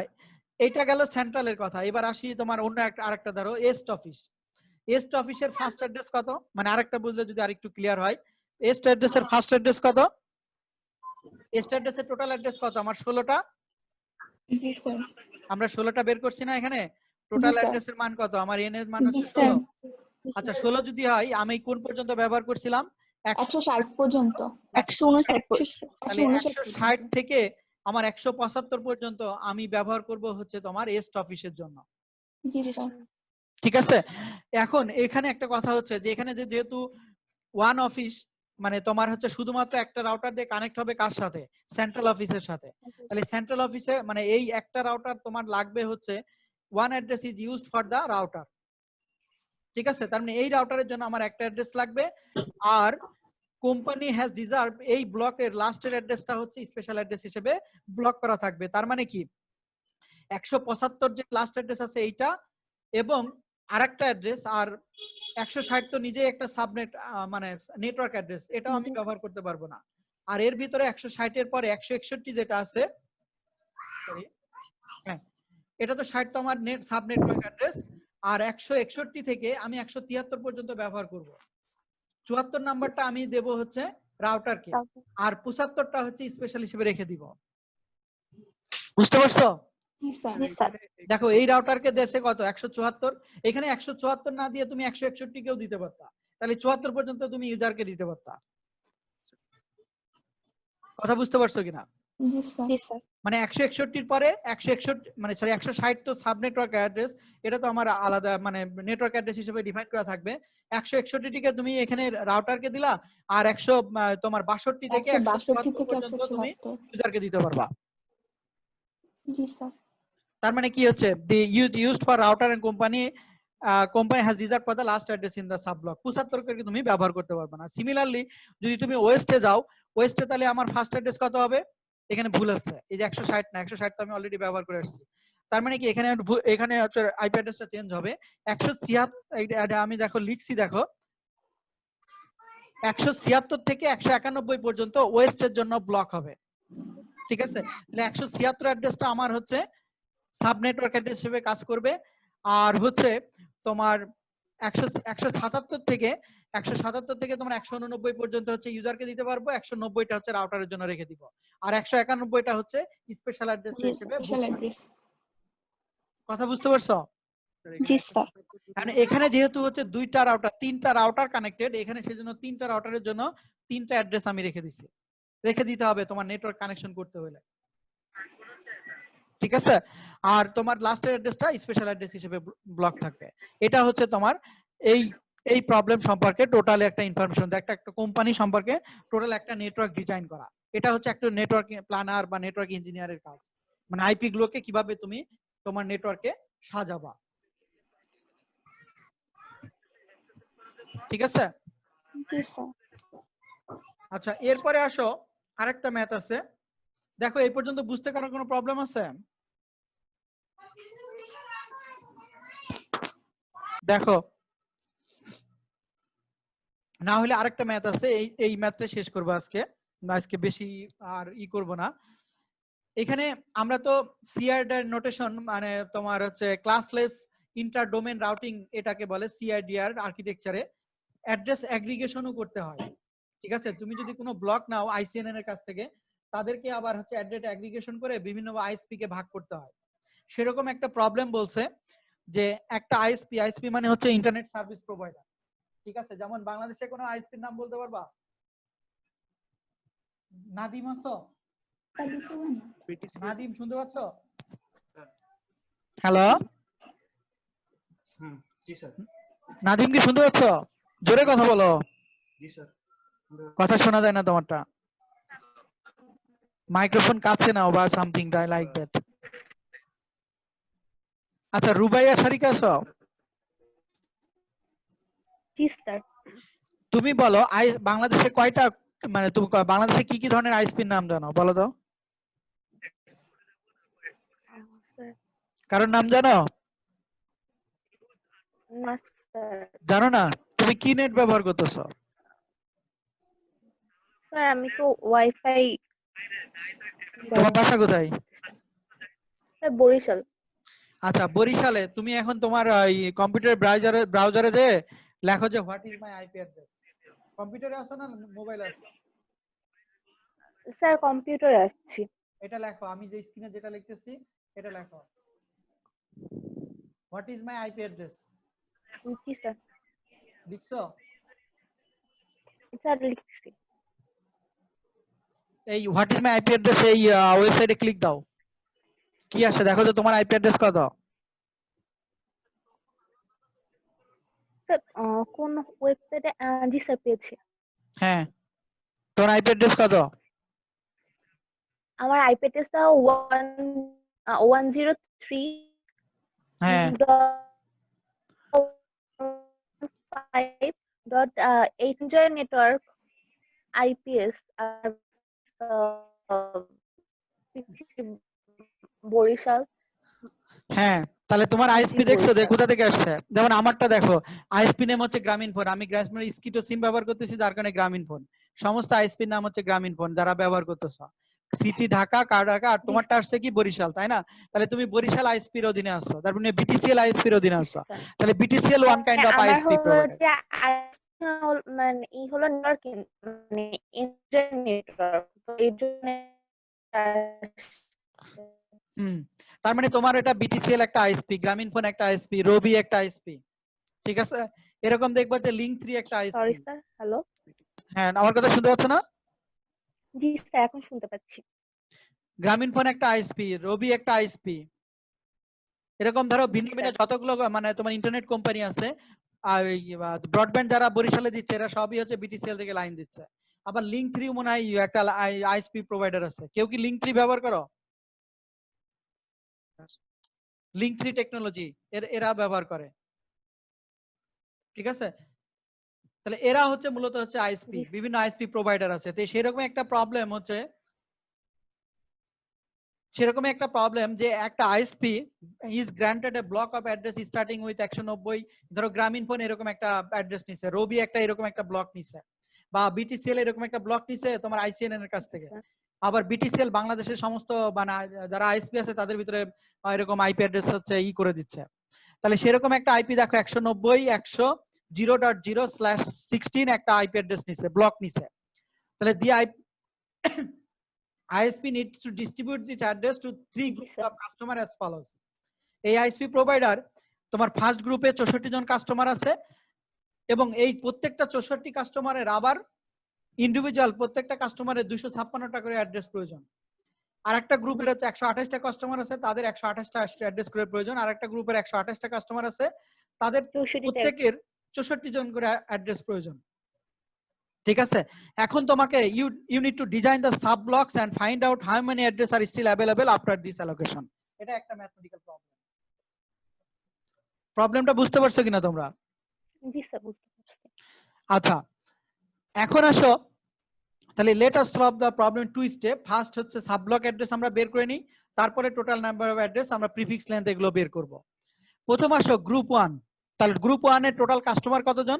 এটা গেল সেন্ট্রালের কথা। এবার আসি তোমার অন্য একটা আরেকটা, ধরো এস্ট অফিস। এস্ট অফিসের ফার্স্ট অ্যাড্রেস কত? মানে আরেকটা বুঝলে যদি আরেকটু ক্লিয়ার হয়, এস্ট অ্যাড্রেসের ফার্স্ট অ্যাড্রেস কত? এস্ট অ্যাড্রেসের টোটাল অ্যাড্রেস কত? আমার 16টা। জি স্যার। আমরা 16টা বের করছি না এখানে? টোটাল জি, স্যার। অ্যাড্রেসের মান কত? আমার এন এর মান জি, হচ্ছে স্যার। 16। আচ্ছা 16 যদি হয়, আমি কোন পর্যন্ত ব্যবহার করছিলাম? 160 পর্যন্ত। 159 তাহলে 160 থেকে আমার 175 পর্যন্ত আমি ব্যবহার করব হচ্ছে তোমার এস্ট অফিসের জন্য। জি স্যার। ঠিক আছে, এখন এখানে একটা কথা হচ্ছে যে এখানে যেহেতু ওয়ান অফিস, মানে তোমার হচ্ছে শুধুমাত্র একটা রাউটার দিয়ে কানেক্ট হবে কার সাথে? সেন্ট্রাল অফিসের সাথে। তাহলে সেন্ট্রাল অফিসে মানে এই একটা রাউটার তোমার লাগবে হচ্ছে one address is used for the router. ঠিক আছে, তার মানে এই রাউটারের জন্য আমার একটা অ্যাড্রেস লাগবে। আর কোম্পানি হ্যাজ রিজার্ভ এই ব্লকের লাস্টের অ্যাড্রেসটা হচ্ছে স্পেশাল অ্যাড্রেস হিসেবে ব্লক করা থাকবে। তার মানে কি 175 যে লাস্ট অ্যাড্রেস আছে এইটা এবং আরেকটা অ্যাড্রেস, আর 160 তো নিজেই একটা সাবনেট মানে নেটওয়ার্ক অ্যাড্রেস, এটাও আমি ব্যবহার করতে পারবো না। আর এর ভিতরে 160 এর পরে 161 যেটা আছে, হ্যাঁ এটা তো 60 তো আমার নেট সাব নেটওয়ার্ক অ্যাড্রেস, আর 161 থেকে আমি 173 পর্যন্ত ব্যবহার করব। 74 নাম্বারটা আমি দেব হচ্ছে রাউটারকে, আর 75টা হচ্ছে স্পেশাল হিসেবে রেখে দিব। বুঝতে পারছো? জি স্যার। দেখো এই রাউটারকে দেশে কত? 174। এখানে 174 না দিয়ে তুমি 161 কেও দিতে পারতা, তাহলে 74 পর্যন্ত তুমি ইউজারকে দিতে পারতা। কথা বুঝতে পারছো কিনা? জি স্যার জি স্যার মানে 161 পরে 161 মানে সরি 160 তো সাব নেটওয়ার্ক অ্যাড্রেস, এটা তো আমার আলাদা মানে নেটওয়ার্ক অ্যাড্রেস হিসেবে ডিফাইন করা থাকবে। 161 টিকে তুমি এখানে রাউটারকে দিলা, আর 100 তোমার 62 থেকে 162 174 থেকে পর্যন্ত তুমি 174 ইউজারকে দিতে পারবা। জি স্যার তার মানে কি হচ্ছে, the used for router and company company has reserve for the last address in the sub block. 75 কে তুমি ব্যবহার করতে পারবে না। সিমিলারলি যদি তুমি ওয়েস্টে যাও, ওয়েস্টে তাহলে আমার ফার্স্ট অ্যাড্রেস কত হবে, এখানে ভুল আছে, এই যে 160 না, 160 তো আমি অলরেডি ব্যবহার করে আসছি। তার মানে কি এখানে এখানে হচ্ছে আইপি অ্যাড্রেসটা চেঞ্জ হবে। 176 আমি দেখো লিখছি, দেখো 176 থেকে 191 পর্যন্ত ওয়েস্টের জন্য ব্লক হবে, ঠিক আছে। তাহলে 176 অ্যাড্রেসটা আমার হচ্ছে সাব নেটওয়ার্ক অ্যাড্রেস হিসেবে কাজ করবে। আর হচ্ছে তোমার 177 থেকে 177 থেকে তোমার 189 পর্যন্ত হচ্ছে ইউজারকে দিতে পারবো, 190টা হচ্ছে রাউটারের জন্য রেখে দিব, আর 191টা হচ্ছে স্পেশাল অ্যাড্রেস হিসেবে book স্পেশাল থাকবে। অ্যাড্রেস কথা বুঝতে পারছো? জি স্যার কারণ এখানে যেহেতু হচ্ছে দুইটা রাউটার, তিনটা রাউটার কানেক্টেড, এখানে সেজন্য তিনটা রাউটারের জন্য তিনটা অ্যাড্রেস আমি রেখে দিছি, রেখে দিতে হবে তোমার নেটওয়ার্ক কানেকশন করতে হলে, ঠিক আছে। আর তোমার লাস্টের অ্যাড্রেসটা স্পেশাল অ্যাড্রেস হিসেবে ব্লক থাকবে। এটা হচ্ছে তোমার এই এই প্রবলেম সম্পর্কে টোটাল একটা ইনফরমেশন, একটা একটা কোম্পানি সম্পর্কে টোটাল একটা নেটওয়ার্ক ডিজাইন করা। এটা হচ্ছে একটা নেটওয়ার্ক প্ল্যানার বা নেটওয়ার্ক ইঞ্জিনিয়ারের কাজ, মানে আইপি গুলোকে কিভাবে তুমি তোমার নেটওয়ার্কে সাজাবা, ঠিক আছে। জি স্যার আচ্ছা এরপরে আসো, আরেকটা ম্যাথ আছে, দেখো এই পর্যন্ত বুঝতে কারো কোনো প্রবলেম আছে? দেখো না হলে আরেকটা ম্যাথ আছে, এই ম্যাথটা শেষ করবো আজকে, আজকে বেশি আর করব না। এখানে আমরা তো সিআরডি নোটেশন মানে তোমার হচ্ছে ক্লাসলেস ইন্টার ডোমেন রাউটিং, এটাকে বলে সিআরডিআর আর্কিটেকচারে অ্যাড্রেস অ্যাগ্রিগেশনও করতে হয়, ঠিক আছে। তুমি যদি কোনো ব্লক নাও আইসিএনএন এর কাছ থেকে, তাদেরকে আবার হচ্ছে অ্যাড্রেস অ্যাগ্রিগেশন করে বিভিন্ন আইএসপি কে ভাগ করতে হয়। সেরকম একটা প্রবলেম বলছে যে একটা আইএসপি মানে হচ্ছে ইন্টারনেট সার্ভিস প্রোভাইডার, ঠিক আছে। যেমন বাংলাদেশে কোনো আইএসপির নাম বলতে পারবা? নাদিম আছো? নাদিম শুনতে পাচ্ছ? হ্যালো জি স্যার। নাদিম কি শুনতে পাচ্ছ? জোরে কথা বলো, জি স্যার। কথা শোনা যায় না তোমারটা, মাইক্রোফোন কাছে নাও বা সামথিং লাইক দ্যাট। আচ্ছা রুবাইয়া শারিকা আছো? জি স্যার। তুমি বলো বাংলাদেশে কয়টা, মানে তুমি বাংলাদেশে কি কি ধরনের আইএসপির নাম জানো বলো তো, কারোর নাম জানো? না স্যার। জানো না? তুমি কি নেট ব্যবহার করতেছো? স্যার আমি তো ওয়াইফাই। তোমার বাসা কোথায়? স্যার বরিশাল। আচ্ছা বরিশালে তুমি এখন তোমার কম্পিউটার ব্রাউজারে যে লেখো যে what is my IP address, কম্পিউটারে আসো না মোবাইলে আসো? স্যার কম্পিউটারে আসছি। এটা লেখো, আমি যে স্ক্রিনে যেটা লিখতেছি এটা লেখো, what is my IP address. জি স্যার। লিখছো? স্যার লিখছি। এই what is my IP address এই ওয়েবসাইটে ক্লিক দাও, কি আসে দেখো তো তোমার আইপি অ্যাড্রেস কত। স্যার কোন ওয়েবসাইটে? জি স্যার পেয়েছি। হ্যাঁ তোমার আইপি অ্যাড্রেস কত? আমার আইপি অ্যাড্রেসটা 103 হ্যাঁ 5.8 নেটওয়ার্ক আইপিএস আর বরিশাল। হ্যাঁ তাহলে তোমার আইএসপি দেখছো যে কোথা থেকে আসছে, যেমন আমারটা দেখো আইএসপি নেম হচ্ছে গ্রামীণ ফোন, আমি গ্রামীণ স্কিটো সিম ব্যবহার করতেছি যার কারণে গ্রামীণ ফোন, সমস্ত আইএসপি নাম হচ্ছে গ্রামীণ ফোন যারা ব্যবহার করতেছো, সিটি ঢাকা কার ঢাকা, আর তোমারটা আসছে কি বরিশাল, তাই না? তাহলে তুমি বরিশাল আইএসপির অধীনে আসছো, তারপরে বিটিসিএল আইএসপির অধীনে আসছো, তাহলে BTCL one kind of ISP provider. মানে এই হলো নেটওয়ার্ক, মানে নেটওয়ার্ক, তো এই জন্য তার মানে তোমার এটা বিটিসিএল একটা আইএসপি, গ্রামীণ ফোন একটা আইএসপি, রবি একটা আইএসপি, ঠিক আছে। এরকম দেখবা যে লিংক 3 একটা আইএসপি। Sorry sir. হ্যালো। হ্যাঁ আমার কথা শুনতে পাচ্ছ না? জি স্যার এখন শুনতে পাচ্ছি। গ্রামীণফোন একটা আইএসপি, রবি একটা আইএসপি, এরকম ধরো ভিন্ন ভিন্ন যতগুলো মানে তোমার ইন্টারনেট কোম্পানি আছে, আর ব্রডব্যান্ড যারা বরিশালে দিচ্ছে এরা সবই হচ্ছে বিটিসিএল থেকে লাইন দিচ্ছে। আবার লিঙ্ক 3 মনে হয় একটা আইএসপি প্রোভাইডার আছে, কেউ কি লিঙ্ক 3 ব্যবহার করো? লিঙ্ক 3 টেকনোলজি এরা ব্যবহার করে, ঠিক আছে? তাহলে এরা হচ্ছে মূলত হচ্ছে আইএসপি, বিভিন্ন আইএসপি প্রোভাইডার আছে। তো সেরকম একটা প্রবলেম হচ্ছে, সেরকম একটা প্রবলেম যে একটা ISP is granted A block of address starting with 190, ধরো গ্রামীণফোন এরকম একটা অ্যাড্রেস নিছে, রবি একটা এরকম একটা ব্লক নিছে, বা বিটিসিএল এরকম একটা ব্লক নিছে তোমার আইসিএনএন এর কাছ থেকে। আবার বিটিসিএল বাংলাদেশের সমস্ত মানে যারা আইএসপি আছে তাদের ভিতরে এরকম আইপি অ্যাড্রেস হচ্ছে করে দিচ্ছে। তাহলে সেরকম একটা আইপি দেখো 190.100.0/16 একটা আইপি অ্যাড্রেস নিছে, ব্লক নিছে। তাহলে দি ISP needs to distribute this address to 3 groups of customer as follows. এই ISP প্রোভাইডার তোমার ফার্স্ট গ্রুপে 64 জন কাস্টমার আছে, এবং এই প্রত্যেকটা 64 কাস্টমারের আবার ইন্ডিভিজুয়াল প্রত্যেকটা কাস্টমারের 256টা করে অ্যাড্রেস প্রয়োজন। আর একটা গ্রুপের হচ্ছে 128টা কাস্টমার আছে, তাদের 128টা অ্যাড্রেস করে প্রয়োজন। আর একটা গ্রুপের 128টা কাস্টমার আছে, তাদের প্রত্যেকের 64 জন করে অ্যাড্রেস প্রয়োজন, ঠিক আছে? এখন তোমাকে you need to design the sub blocks and find out how many address are still available after this allocation. এটা একটা ম্যাথমেটিক্যাল প্রবলেম। প্রবলেমটা বুঝতে পারছো কিনা তোমরা? জি স্যার, বুঝতে পারছি। আচ্ছা, এখন আসো তাহলে let us solve the problem two step. First হচ্ছে সাব ব্লক অ্যাড্রেস আমরা বের করে নিই, তারপরে টোটাল নাম্বার অফ অ্যাড্রেস, আমরা প্রিফিক্স লেন্থ এগুলো বের করব। প্রথম আসো গ্রুপ 1। তাহলে গ্রুপ 1 এর টোটাল কাস্টমার কতজন?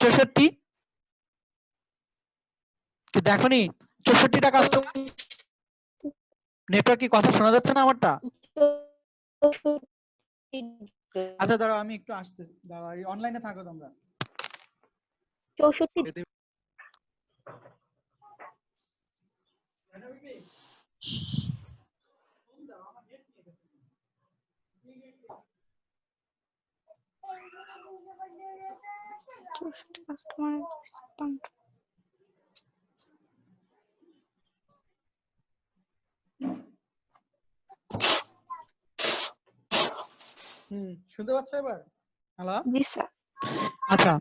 64। কি দেখোনি 64টা কাস্টমার? নেটওয়ার্ক কি কথা শোনা যাচ্ছে না আমারটা? আচ্ছা দাঁড়াও আমি একটু আসতে, দাঁড়াও অনলাইনে থাকো তোমরা। 64 শুনতে পাচ্ছ এবার? হ্যালো? জি স্যার। আচ্ছা,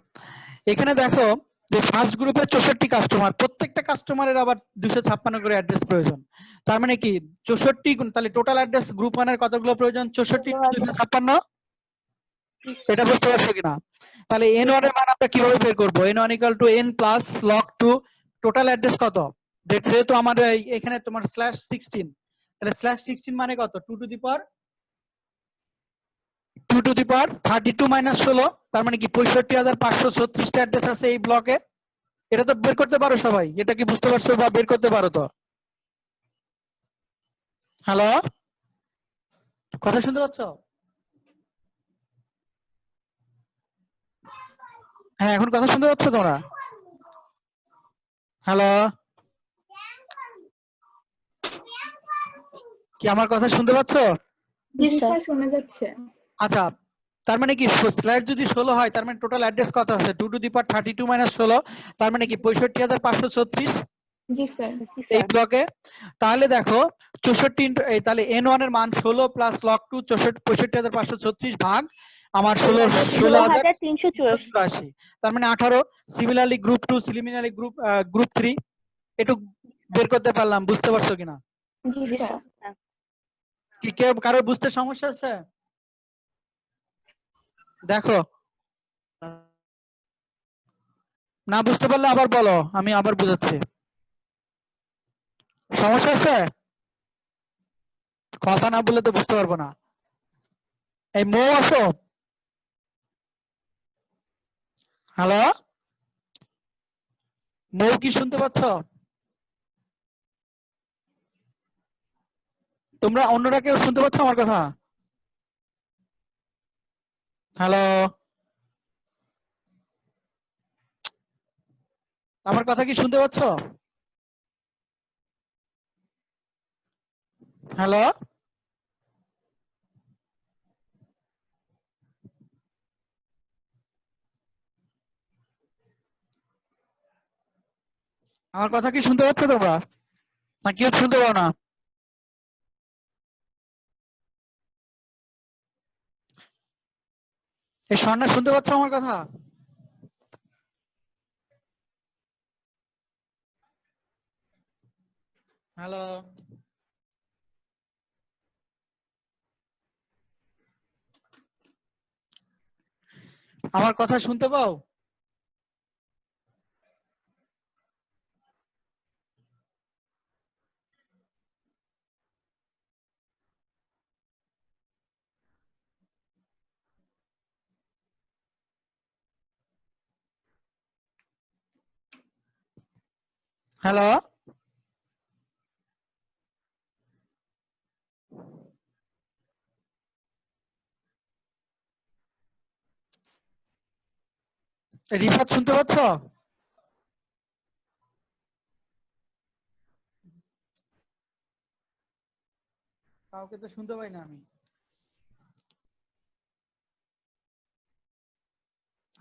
এখানে দেখো যে ফার্স্ট গ্রুপে 64 কাস্টমার, প্রত্যেকটা কাস্টমারের আবার 256 করে অ্যাড্রেস প্রয়োজন। তার মানে কি 64 তাহলে টোটাল অ্যাড্রেস গ্রুপ 1 এর কতগুলো প্রয়োজন? 64 256। এটা বুঝতে পারছো কিনা? তাহলে n1 এর মান আমরা কিভাবে বের করব? n1 = n + log2 total address কত? যেহেতু আমাদের এখানে তোমার /16, তাহলে /16 মানে কত? 2 টু দি পাওয়ার 32 - 16, তার মানে কি 65,536টা অ্যাড্রেস আছে এই ব্লকে। এটা তো বের করতে পারো সবাই, এটা কি বুঝতে পারছো বা বের করতে পারো তো? হ্যালো, কথা শুনতে পাচ্ছ? হ্যাঁ, এখন কথা শুনতে পাচ্ছ তোমরা? হ্যালো, কি আমার কথা শুনতে পাচ্ছ? জি স্যার। শোনা যাচ্ছে। আচ্ছা, তার মানে কি স্ল্যাশ যদি 16 হয় তার মানে টোটাল অ্যাড্রেস কত আছে? 2 টু দি পাওয়ার 32 - 16, তার মানে কি 65,536 জি স্যার। এই ব্লকে। তাহলে দেখো 64 তাহলে n1 এর মান 16 + log2 65,536 ভাগ আমার 16,384, তার মানে 18। সিমিলারলি গ্রুপ 2, সিমিলারলি গ্রুপ 3 একটু বের করতে পারলাম, বুঝতে পারছো কিনা? জি স্যার। কি কেউ কারোর বুঝতে সমস্যা আছে? দেখো, না বুঝতে পারলে আবার বলো, আমি আবার বুঝাচ্ছি। সমস্যা আছে? কথা না বললে তো বুঝতে পারবো না। এই মৌ আসো। হ্যালো, মৌ কি শুনতে পাচ্ছ? তোমরা অন্যরা কেউ শুনতে পাচ্ছ আমার কথা? হ্যালো, আমার কথা কি শুনতে পাচ্ছ? হ্যালো, আমার কথা কি শুনতে পাচ্ছ তোমরা? না কেউ শুনতে পাও না? এই স্বর্ণা শুনতে পাচ্ছ আমার কথা? হ্যালো, আমার কথা শুনতে পাও? হ্যালো, রিফাত শুনতে পাচ্ছ? কাউকে তো শুনতে পাই না আমি।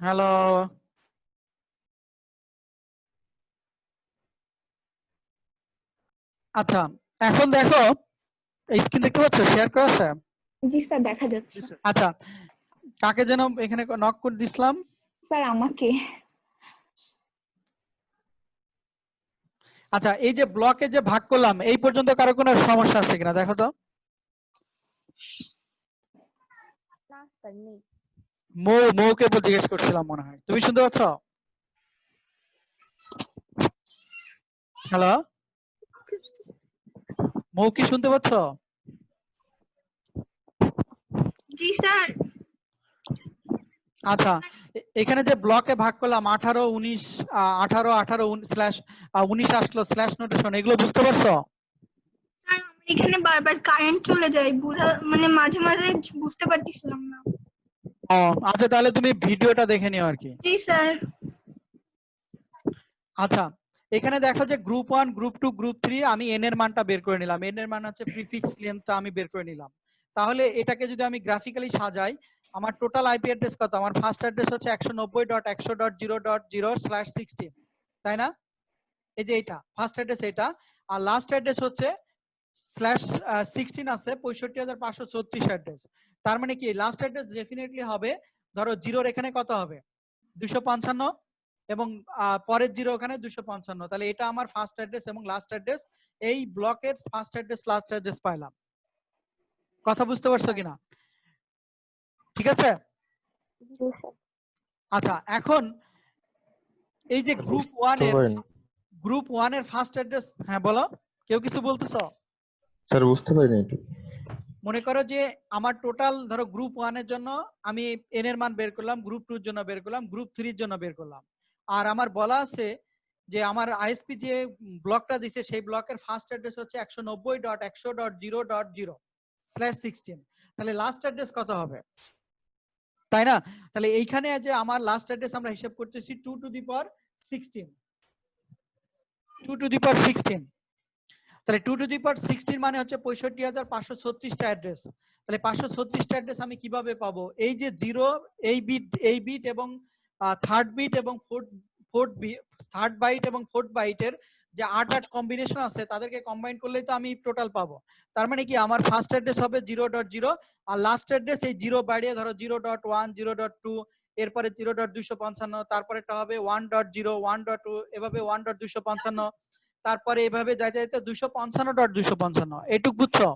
হ্যালো, আচ্ছা এখন দেখো স্ক্রিন দেখতে পাচ্ছ, শেয়ার করা আছে? জি স্যার, দেখা যাচ্ছে। আচ্ছা, কাকে যেন এখানে নক করে দিছিলাম? স্যার আমাকে। আচ্ছা, এই যে ব্লকে যে ভাগ করলাম এই পর্যন্ত কারো কোনো সমস্যা আছে কিনা দেখো তো। না স্যার নেই। মৌকে জিজ্ঞেস করছিলাম মনে হয়। তুমি শুনতে পাচ্ছ? হ্যালো, মৌ কি শুনতে পাচ্ছ? জি স্যার। আচ্ছা, এখানে যে ব্লকে ভাগ করলাম 18 19 18 18/19 আসলো স্ল্যাশ নোটেশন, এগুলো বুঝতে পারছো? স্যার আমার এখানে বারবার কারেন্ট চলে যায়, মানে মাঝে মাঝে বুঝতে পারতেছিলাম না। ও আচ্ছা, তাহলে তুমি ভিডিওটা দেখে নিও আর কি। জি স্যার। আচ্ছা, এখানে দেখো যে গ্রুপ 1 গ্রুপ 2 গ্রুপ 3 আমি n এর মানটা বের করে নিলাম। n এর মান হচ্ছে প্রিফিক্স লেন্থটা আমি বের করে নিলাম। তাহলে এটাকে যদি আমি গ্রাফিক্যালি সাজাই, আমার টোটাল আইপি অ্যাড্রেস কত? আমার ফার্স্ট অ্যাড্রেস হচ্ছে 190.100.0.0/16, তাই না? এই যে এটা ফার্স্ট অ্যাড্রেস, এটা। আর লাস্ট অ্যাড্রেস হচ্ছে /16 আছে 65,536 অ্যাড্রেস। তার মানে কি লাস্ট অ্যাড্রেস ডেফিনেটলি হবে, ধরো জিরোর এখানে কত হবে? 255 এবং পরের জিরো ওখানে 255। তাহলে এটা আমার ফার্স্ট অ্যাড্রেস এবং লাস্ট অ্যাড্রেস। এই ব্লকের ফার্স্ট অ্যাড্রেস লাস্ট অ্যাড্রেস পাইলাম। কথা বুঝতে পারছো কিনা? ঠিক আছে। জি স্যার। আচ্ছা, এখন এই যে গ্রুপ 1 এর ফার্স্ট অ্যাড্রেস, হ্যাঁ বলো, কেউ কিছু বলতেছো? স্যার বুঝতে পারিনি একটু। মনে করো যে আমার টোটাল ধরো গ্রুপ 1 এর জন্য আমি n এর মান বের করলাম, গ্রুপ 2 এর জন্য বের করলাম, গ্রুপ 3 এর জন্য বের করলাম। আর আমার বলা আছে যে আমার আইএসপি যে ব্লকটা দিছে সেই ব্লকের ফার্স্ট অ্যাড্রেস হচ্ছে 190.100.0.0/16। তাহলে লাস্ট অ্যাড্রেস কত হবে? তাই না? তাহলে এইখানে যে আমার লাস্ট অ্যাড্রেস আমরা হিসাব করতেছি 2 to the power 16, 2 to the পাওয়ার 16। তাহলে 2 টু দি পাওয়ার 16 মানে হচ্ছে 65,536টা অ্যাড্রেস। তাহলে 536টা অ্যাড্রেস আমি কিভাবে পাবো? এই যে জিরো, এই বিট এবং থার্ড বিট এবং থার্ড বাইট এবং ফোর্থ বাইটের যে 8 কম্বিনেশন আছে তাদেরকে কম্বাইন করলেই তো আমি টোটাল পাবো। তার মানে কি আমার ফার্স্ট অ্যাড্রেস হবে 0.0 আর লাস্ট অ্যাড্রেস এই জিরো বাড়িয়ে ধরো 0.1 0.2, এরপরে 0.255, তারপরেটা হবে 1.0 1.2, এভাবে 1.255, তারপরে এভাবে যাইতে যাইতে 255.255। এটুক বুঝছো?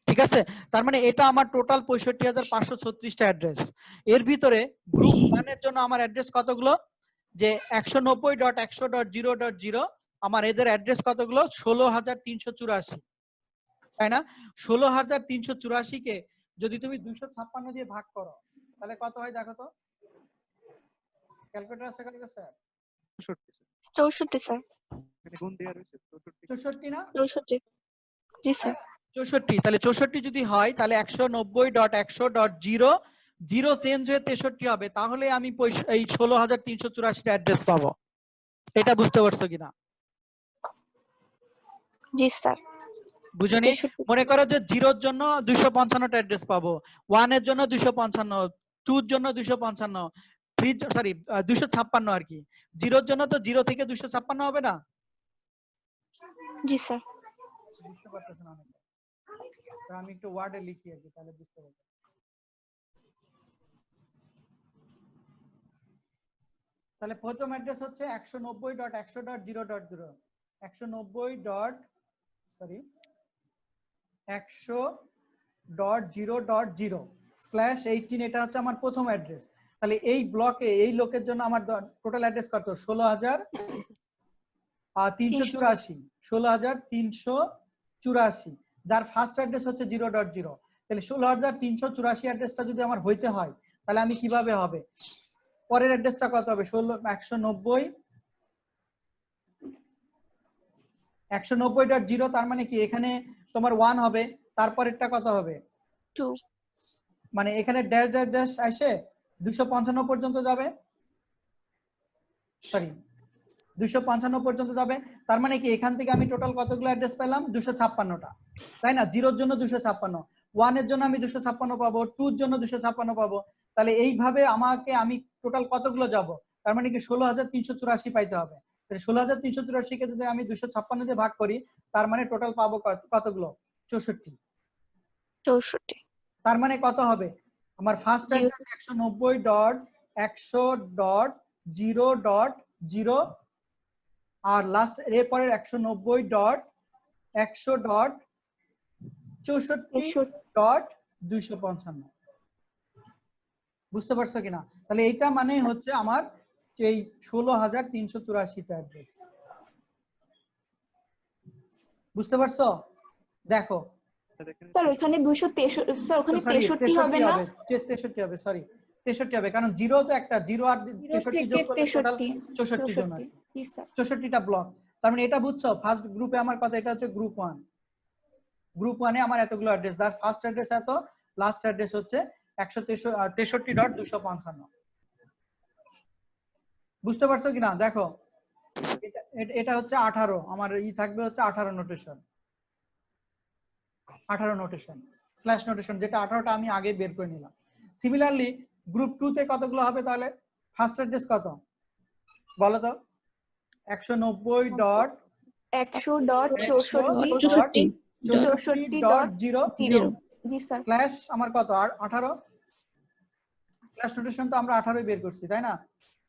ঠিক আছে। তার মানে এটা আমার টোটাল 65,536টা অ্যাড্রেস। এর ভিতরে গ্রুপ 1 এর জন্য আমার অ্যাড্রেস কতগুলো? যে 190.100.0.0 আমার এদের অ্যাড্রেস কতগুলো? 16,384, তাই না? 16,384 কে যদি তুমি 256 দিয়ে ভাগ করো তাহলে কত হয় দেখো তো। ক্যালকুলেটর আছে কার কাছে? 64 স্যার। এখানে গুণ দেয়া রয়েছে 64 না? 64। জি স্যার। 64। তাহলে 64 যদি হয় তাহলে 190.100.0 চেঞ্জ হয়ে 63 হবে। তাহলে আমি এই 16,384টা অ্যাড্রেস পাবো। এটা বুঝতে পারছো কিনা? জি স্যার। বুঝনি? মনে করো যে 0 এর জন্য 255টা অ্যাড্রেস পাবো, 1 এর জন্য 255, 2 এর জন্য 255, 256 আর কি। 0 এর জন্য তো 0 থেকে 256 হবে না? জি স্যার। বুঝতে পারতেছেন অনেকে? তো আমি একটু ওয়ার্ডে লিখি আর কি, তাহলে বুঝতে পারবেন। তাহলে প্রথম অ্যাড্রেস হচ্ছে 190.100.0.0 100.0.0/18 এটা হচ্ছে আমার প্রথম অ্যাড্রেস। তাহলে এই ব্লকে এই লোকের জন্য আমার টোটাল অ্যাড্রেস কত? 16,384 16,384, যার ফার্স্ট অ্যাড্রেস হচ্ছে 0.0। তাহলে 16,384 অ্যাড্রেসটা যদি আমার হইতে হয় তাহলে আমি কিভাবে হবে? পরের অ্যাড্রেসটা কত হবে? 190.0, তার মানে কি এখানে তোমার 1 হবে, তারপরেরটা কত হবে? 2। মানে এখানে ড্যাশ ড্যাশ ড্যাশ আসে 255 পর্যন্ত যাবে, সরি 255 পর্যন্ত যাবে। তার মানে কি এখান থেকে আমি টোটাল কতগুলো অ্যাড্রেস পেলাম? 256টা, তাই না? 0 এর জন্য 256, 1 এর জন্য আমি 256 পাবো, 2 এর জন্য 256 পাবো। তাহলে এইভাবে আমি টোটাল কতগুলো যাব? তার মানে কি 16,384 পাইতে হবে। তাহলে 16,384 কে যদি আমি 256 দিয়ে ভাগ করি তার মানে টোটাল পাবো কতগুলো? 64। তার মানে কত হবে? আমার ফার্স্ট অ্যাড্রেস 190.100.0.0 আর লাস্ট এর পরের 190.100.64.255। বুঝতে পারছো কিনা? তাহলে এইটা মানে হচ্ছে আমার এই 16,384টা অ্যাড্রেস। বুঝতে পারছো? দেখো স্যার ওখানে 263, স্যার ওখানে 63 হবে না? 63 হবে, সরি 63 হবে, কারণ 0 তো একটা 0 আর 63 যোগ করলে টোটাল 64 জন হয়। জি স্যার। 64টা ব্লক। তার মানে এটা বুঝছো? ফার্স্ট গ্রুপে আমার কত? এটা হচ্ছে গ্রুপ 1। গ্রুপ 1 এ আমার এতগুলো অ্যাড্রেস, তার ফার্স্ট অ্যাড্রেস এত, লাস্ট অ্যাড্রেস হচ্ছে 163.255। বুঝতে পারছো কিনা? দেখো এটা হচ্ছে 18, আমার থাকবে হচ্ছে 18 নোটেশন, 18 নোটেশন স্ল্যাশ নোটেশন, যেটা 18টা আমি আগে বের করে নিলাম। সিমিলারলি গ্রুপ 2 তে কতগুলো হবে তাহলে? ফার্স্ট অ্যাড্রেস কত বলো তো? 190.64.0 জি স্যার। স্ল্যাশ আমার কত? 18 স্ল্যাশ নোটেশন তো আমরা 18ই বের করছি, তাই না?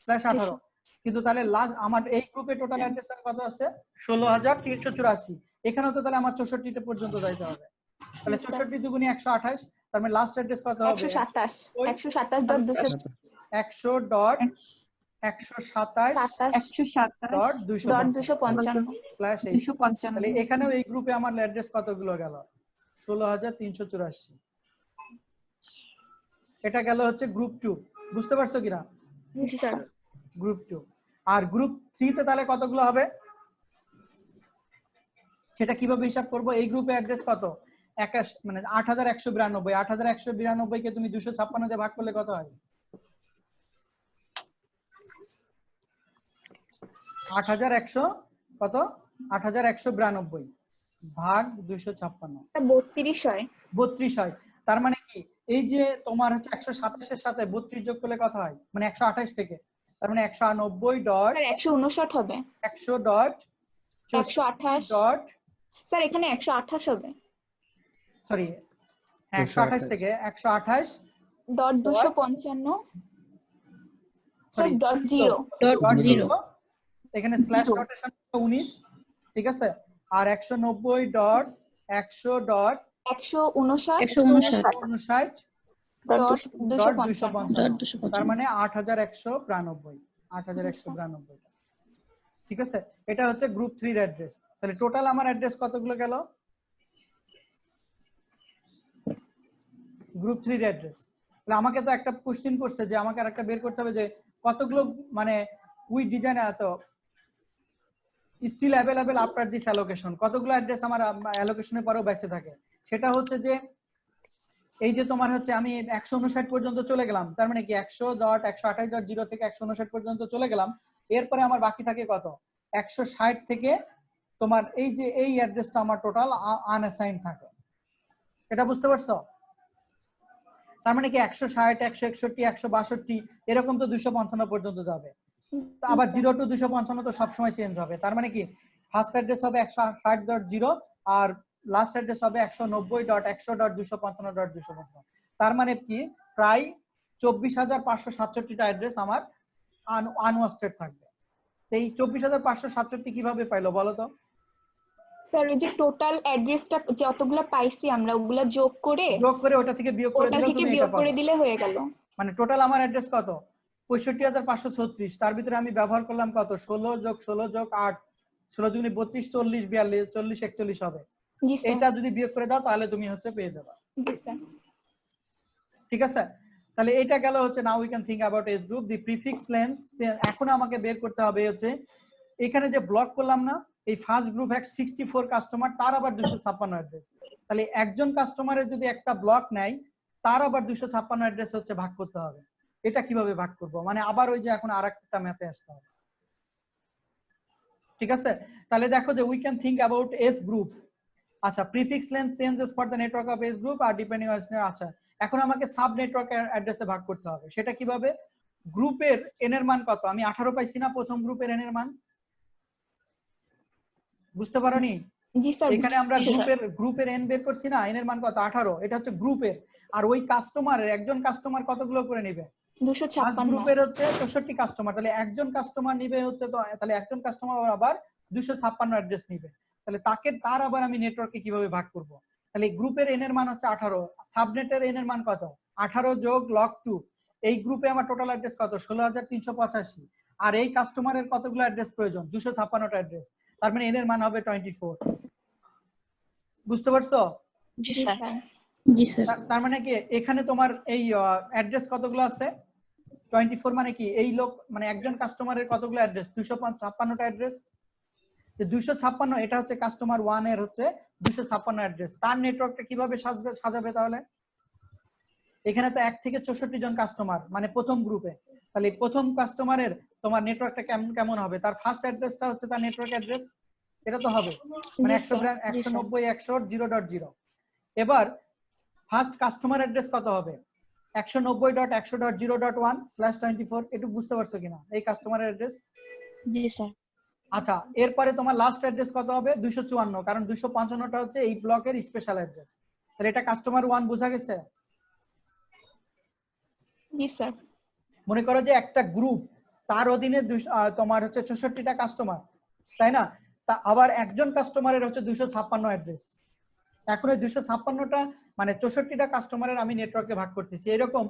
স্ল্যাশ 18। কিন্তু তাহলে লাস্ট আমার এই গ্রুপে টোটাল অ্যাড্রেস কত আছে? 16,384। এখানেও তো তাহলে আমার 64টা পর্যন্ত যাইতে হবে। তাহলে 64 দুগুণে 128, তার মানে লাস্ট অ্যাড্রেস কত হবে? 127.255 তাহলে এখানেও এই গ্রুপে আমার অ্যাড্রেস কতগুলো গেল? 16,384। এটা গেল হচ্ছে গ্রুপ 2। বুঝতে পারছো কিনা? গ্রুপ 2। আর গ্রুপ 3 তে তাহলে কতগুলো হবে সেটা কিভাবে হিসাব করব? এই গ্রুপে অ্যাড্রেস কত? 8192। 8192 কে তুমি 256 দিয়ে ভাগ করলে কত হয়? 8100 কত? 8192 ভাগ 256 32 হয়। 32 হয়। তার মানে কি এই যে তোমার হচ্ছে 127 এর সাথে 32 যোগ করলে কত হয়? মানে 128 থেকে, তার মানে 159 হবে। 100.128 স্যার এখানে 128 হবে। সরি 128 থেকে 128.255 সরি .0 এখানে স্ল্যাশ নোটেশন 19, ঠিক আছে? আর 190.100.255 তার মানে 8192 8192, ঠিক আছে? এটা হচ্ছে গ্রুপ 3 এর অ্যাড্রেস। তাহলে টোটাল আমার অ্যাড্রেস কতগুলো গেল? গ্রুপ 3 এর অ্যাড্রেস। তাহলে আমাকে তো একটা কোশ্চেন করছে যে আমাকে আরেকটা বের করতে হবে যে কতগুলো মানে উই ডিজাইন এত still available after this allocation, কতগুলো অ্যাড্রেস আমার অ্যালোকেশনের পরেও বেঁচে থাকে। সেটা হচ্ছে যে এই যে তোমার হচ্ছে আমি 159 পর্যন্ত চলে গেলাম, তার মানে কি 100.128.0 থেকে 159 পর্যন্ত চলে গেলাম। এরপরে আমার বাকি থাকে কত? 160 থেকে তোমার এই যে এই অ্যাড্রেসটা আমার টোটাল আনঅ্যাসাইন্ড থাকে। এটা বুঝতে পারছো? তার মানে কি 160 161 162 এরকম তো 255 পর্যন্ত যাবে। আবার 0 টু 255 তো সবসময় চেঞ্জ হবে। তার মানে কি ফার্স্ট অ্যাড্রেস হবে 160.0 আর লাস্ট অ্যাড্রেস হবে 190.100.255.255। তার মানে কি প্রায় 24,567টা অ্যাড্রেস আমার আনওয়াস্টেড থাকবে। তো এই 24,567 কিভাবে পাইলো বলো তো? স্যার ওই যে টোটাল অ্যাড্রেসটা যতগুলা পাইছি আমরা ওগুলা যোগ করে ওটা থেকে বিয়োগ করে ওটা দিলে থেকে তুমি বিয়োগ এটা করে পাবে। দিলে হয়ে গেল। মানে টোটাল আমার অ্যাড্রেস কত? 65,536। তার ভিতরে আমি ব্যবহার করলাম কত? 16 যোগ 16 যোগ 8, 16 দুগুণে 32, 40, 42, 40, 41 হবে। জি স্যার। এটা যদি বিয়োগ করে দাও তাহলে তুমি হচ্ছে পেয়ে যাবে। জি স্যার। ঠিক আছে, তাহলে এটা গেল হচ্ছে now we can think about as group the prefix length. এখন আমাকে বের করতে হবে হচ্ছে এখানে যে ব্লক করলাম না, এই ফার্স্ট গ্রুপ হ্যাড 64 কাস্টমার, তার আবার 256 অ্যাড্রেস। তাহলে একজন কাস্টমারের যদি একটা ব্লক নেয় তার আবার 256 অ্যাড্রেস হচ্ছে ভাগ করতে হবে। এটা কিভাবে ভাগ করব? মানে আবার ওই যে এখন আরেকটা ম্যাথে আসতে হবে। ঠিক আছে, তাহলে দেখো যে we can think about S group. আচ্ছা, prefix length changes for the network of S group are depending on. আচ্ছা, এখন আমাকে সাব নেটওয়ার্ক অ্যাড্রেসে ভাগ করতে হবে। সেটা কিভাবে? গ্রুপের এন এর মান কত? আমি 18 পাইছি না প্রথম গ্রুপের এন এর মান? বুঝতে পারোনি? জি স্যার। এখানে আমরা গ্রুপের এন বের করছি না, এন এর মান কত? 18। এটা হচ্ছে গ্রুপের। আর ওই কাস্টমারের একজন কাস্টমার কতগুলো করে নেবে? 256। গ্রুপের হচ্ছে 64 কাস্টমার, তাহলে একজন কাস্টমার নিবে হচ্ছে, তো তাহলে একজন কাস্টমার আবার 256 অ্যাড্রেস নিবে। তাহলে তার আবার আমি নেটওয়ার্কে কিভাবে ভাগ করব? তাহলে গ্রুপের এন এর মান হচ্ছে 18, সাবনেটের এন এর মান কত? 18 যোগ লগ 2। এই গ্রুপে আমার টোটাল অ্যাড্রেস কত? 16,385। আর এই কাস্টমারের কতগুলো অ্যাড্রেস প্রয়োজন? 256টা অ্যাড্রেস। তার মানে এন এর মান হবে 24। বুঝতে পারছো? জি স্যার। জি স্যার। তার মানে কি এখানে তোমার এই অ্যাড্রেস কতগুলো আছে? 24 মানে কি এই লোক মানে একজন কাস্টমারের কতগুলো অ্যাড্রেস? 256টা অ্যাড্রেস। 256 এটা হচ্ছে কাস্টমার 1 এর হচ্ছে 256 অ্যাড্রেস। তার নেটওয়ার্কটা কিভাবে সাজাবে তাহলে? এখানে তো 1 থেকে 64 জন কাস্টমার, মানে প্রথম গ্রুপে। তাহলে প্রথম কাস্টমারের তোমার নেটওয়ার্কটা কেমন হবে? তার ফার্স্ট অ্যাড্রেসটা হচ্ছে তার নেটওয়ার্ক অ্যাড্রেস, এটা তো হবে মানে 190.100.0.0। এবার ফার্স্ট কাস্টমার অ্যাড্রেস কত হবে? 190.100.0.1/24। একটু বুঝতে পারছো কিনা এই কাস্টমারের অ্যাড্রেস? জি স্যার। আচ্ছা, এরপরে তোমার লাস্ট অ্যাড্রেস কত হবে? 254, কারণ 255টা হচ্ছে এই ব্লকের স্পেশাল অ্যাড্রেস। তাহলে এটা কাস্টমার 1 বোঝা গেছে? জি স্যার। মনে করো যে একটা গ্রুপ, তার অধীনে তোমার হচ্ছে 64টা কাস্টমার, তাই না? তা আবার একজন কাস্টমারের হচ্ছে 256 অ্যাড্রেস। এখন এই 256টা মানে 64টা কাস্টমারের আমি নেটওয়ার্কে ভাগ করতেছি। এরকম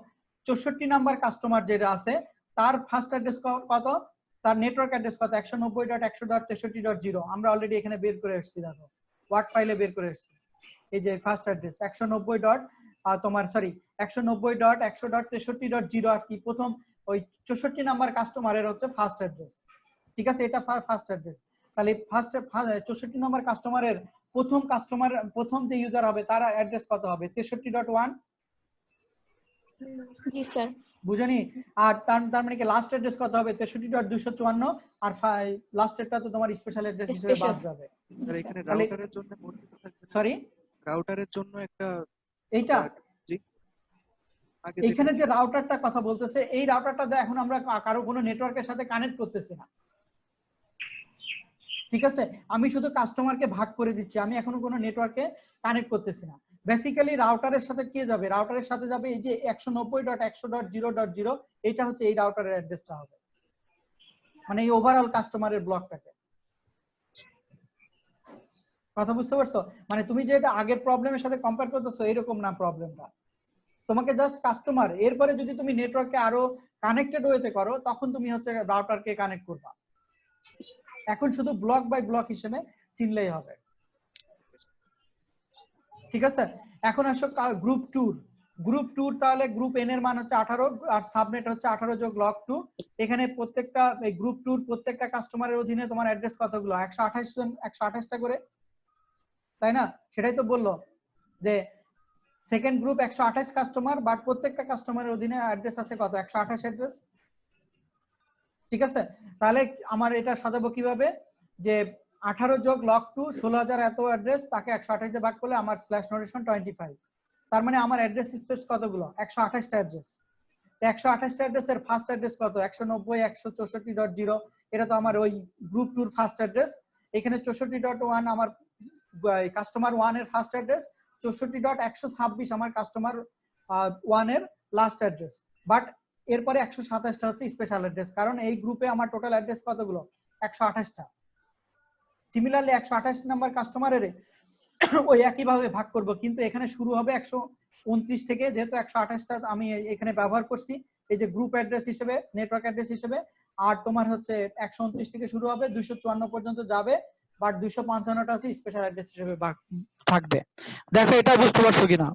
64 নাম্বার কাস্টমার যেটা আছে তার ফার্স্ট অ্যাড্রেস কত? তার নেটওয়ার্ক অ্যাড্রেস কত? 190.100.63.0। আমরা অলরেডি এখানে বের করে এসেছি, দেখো ওয়ার্ড ফাইলে বের করে এসেছি। এই যে ফার্স্ট অ্যাড্রেস 190.100.100.63.0 আর কি প্রথম ওই 64 নাম্বার কাস্টমারের হচ্ছে ফার্স্ট অ্যাড্রেস। ঠিক আছে, এটা ফার্স্ট অ্যাড্রেস। তাহলে 64 নাম্বার কাস্টমারের প্রথম যে ইউজার হবে তার অ্যাড্রেস কত হবে? 63.1। জি স্যার। বুঝনি? আর তার মানে কি লাস্ট অ্যাড্রেস কত হবে? 63.254। আর লাস্টেরটা তো তোমার স্পেশাল অ্যাড্রেস হিসেবে বাদ যাবে। আর এখানে রাউটারের জন্য বর্ধিত থাকবে না? সরি, রাউটারের জন্য একটা এইটা জি এখানে যে রাউটারটা কথা বলতেছে, এই রাউটারটা এখন আমরা কারো কোনো নেটওয়ার্কের সাথে কানেক্ট করতেছি না। ঠিক আছে, আমি শুধু কাস্টমারকে ভাগ করে দিচ্ছি, আমি এখনো কোনো নেটওয়ার্কে কানেক্ট করতেছি না। বেসিক্যালি রাউটারের সাথে কে যাবে? রাউটারের সাথে যাবে এই যে 190.100.0.0, এটা হচ্ছে এই রাউটারের অ্যাড্রেসটা হবে, মানে এই ওভারঅল কাস্টমারের ব্লকটাকে। কথা বুঝতে পারছো? মানে তুমি যে এটা আগের প্রবলেমের সাথে কম্পেয়ার করতেছো এরকম না প্রবলেমটা। তোমাকে জাস্ট কাস্টমার, এরপরে যদি তুমি নেটওয়ার্কে আরো কানেক্টেড হইতে করো তখন তুমি হচ্ছে রাউটারকে কানেক্ট করবা। এখন শুধু ব্লক বাই ব্লক হিসেবে চিনলেই হবে। ঠিক আছে, এখন আসো গ্রুপ ট্যুর। তাহলে গ্রুপ এন এর মান হচ্ছে 18 আর সাবনেট হচ্ছে 18 যোগ লগ 2। এখানে প্রত্যেকটা এই গ্রুপ ট্যুর প্রত্যেকটা কাস্টমারের অধীনে তোমার অ্যাড্রেস কতগুলো? 128 করে, তাই না? সেটাই তো বললো যে সেকেন্ড গ্রুপ 128 কাস্টমার, বাট প্রত্যেকটা কাস্টমারের অধীনে অ্যাড্রেস আছে কত? 128 অ্যাড্রেস। ঠিক আছে, তাহলে আমার এটা সাজাবো কিভাবে? যে 18 যোগ লগ 2 16,000 এত অ্যাড্রেস, তাকে 128 দিয়ে ভাগ করলে আমার স্ল্যাশ নোটেশন 25। তার মানে আমার অ্যাড্রেস স্পেস কতগুলো? 128টা অ্যাড্রেস। 128টা অ্যাড্রেসের ফার্স্ট অ্যাড্রেস কত? 190.164.0। এটা তো আমার ওই গ্রুপ ট্যুর ফার্স্ট অ্যাড্রেস। এখানে 64.1 আমার কাস্টমার 1 এর ফার্স্ট অ্যাড্রেস, 64.126 আমার কাস্টমার 1 এর লাস্ট অ্যাড্রেস, বাট এরপরে 127টা হচ্ছে স্পেশাল অ্যাড্রেস, কারণ এই গ্রুপে আমার টোটাল অ্যাড্রেস কতগুলো? 128টা। সিমিলারলি 128 নাম্বার কাস্টমারের ওই একই ভাবে ভাগ করব, কিন্তু এখানে শুরু হবে 129 থেকে, যেহেতু 128টা আমি এখানে ব্যবহার করছি এই যে গ্রুপ অ্যাড্রেস হিসেবে, নেটওয়ার্ক অ্যাড্রেস হিসেবে, আর তোমার হচ্ছে 129 থেকে শুরু হবে 254 পর্যন্ত যাবে, বাট 255টা হচ্ছে স্পেশাল অ্যাড্রেস হিসেবে থাকবে। দেখো এটা বুঝতে পারছো কিনা?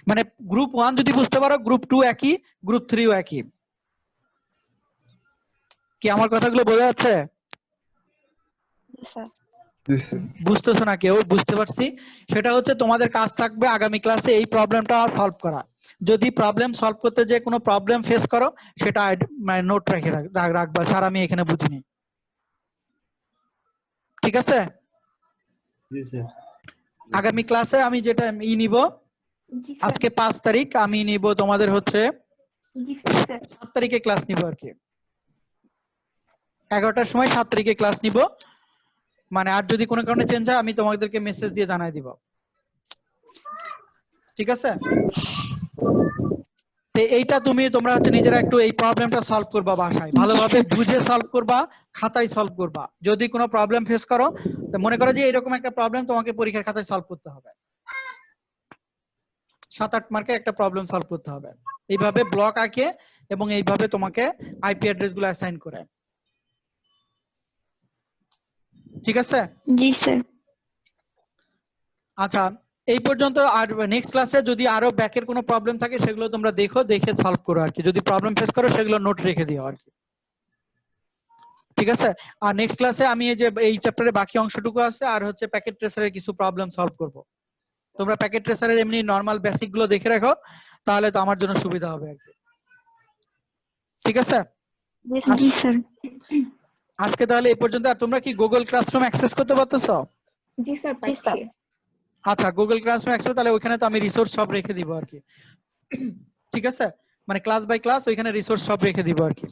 মানে গ্রুপ 1 যদি বুঝতে পারো, গ্রুপ 2 একই, গ্রুপ 3 ও একই। কি আমার কথাগুলো বোঝা যাচ্ছে? বুঝতেছো না কেউ? বুঝতে পারছি। সেটা হচ্ছে তোমাদের কাজ থাকবে আগামী ক্লাসে এই প্রবলেমটা সলভ করা। যদি প্রবলেম সলভ করতে যে কোনো প্রবলেম ফেস করো, সেটা মানে নোট রেখে রাখবা, স্যার আমি এখানে বুঝিনি। ঠিক আছে? জি স্যার। আগামী ক্লাসে আমি যেটা নিব, আজকে 5 তারিখ, আমি নিব তোমাদের হচ্ছে 7 তারিখে ক্লাস নিব আর কি, 11টার সময় 7 তারিখে ক্লাস নিব। মানে আর যদি কোনো কারণে চেঞ্জ হয় আমি তোমাদেরকে মেসেজ দিয়ে জানাই দিব। ঠিক আছে? তো এইটা তোমরা হচ্ছে নিজেরা একটু এই প্রবলেমটা সলভ করবা, বাসায় ভালোভাবে বুঝে সলভ করবা, খাতায় সলভ করবা। যদি কোনো প্রবলেম ফেস করো, তো মনে করো যে এরকম একটা প্রবলেম তোমাকে পরীক্ষার খাতায় সলভ করতে হবে, 7-8 মার্কের একটা প্রবলেম সলভ করতে হবে, এইভাবে ব্লক আঁকে এবং এইভাবে তোমাকে আইপি অ্যাড্রেস গুলো অ্যাসাইন করে। ঠিক আছে? জি স্যার। আচ্ছা, এই পর্যন্ত। আর নেক্সট ক্লাসে যদি আরো ব্যাকের কোনো প্রবলেম থাকে সেগুলো তোমরা দেখে সলভ করো আর কি। যদি প্রবলেম ফেস করো সেগুলো নোট রেখে দিও আর কি। ঠিক আছে? আর নেক্সট ক্লাসে আমি এই চ্যাপ্টারে বাকি অংশটুকু আছে, আর হচ্ছে প্যাকেট ট্রেসারের কিছু প্রবলেম সলভ করব। তোমরা প্যাকেট ট্রেসারের এমনি নরমাল বেসিক গুলো দেখে রাখো, তাহলে তো আমার জন্য সুবিধা হবে আর কি। ঠিক আছে? জি স্যার। আজকে তাহলে এই পর্যন্ত। আর তোমরা কি গুগল ক্লাসরুম অ্যাক্সেস করতে পারতেছো? জি স্যার পাচ্ছি। আচ্ছা, গুগল ক্লাসরুম অ্যাক্সেস, তাহলে ওখানে তো আমি রিসোর্স সব রেখে দিব আর কি। ঠিক আছে? মানে ক্লাস বাই ক্লাস ওইখানে রিসোর্স সব রেখে দিব আর কি।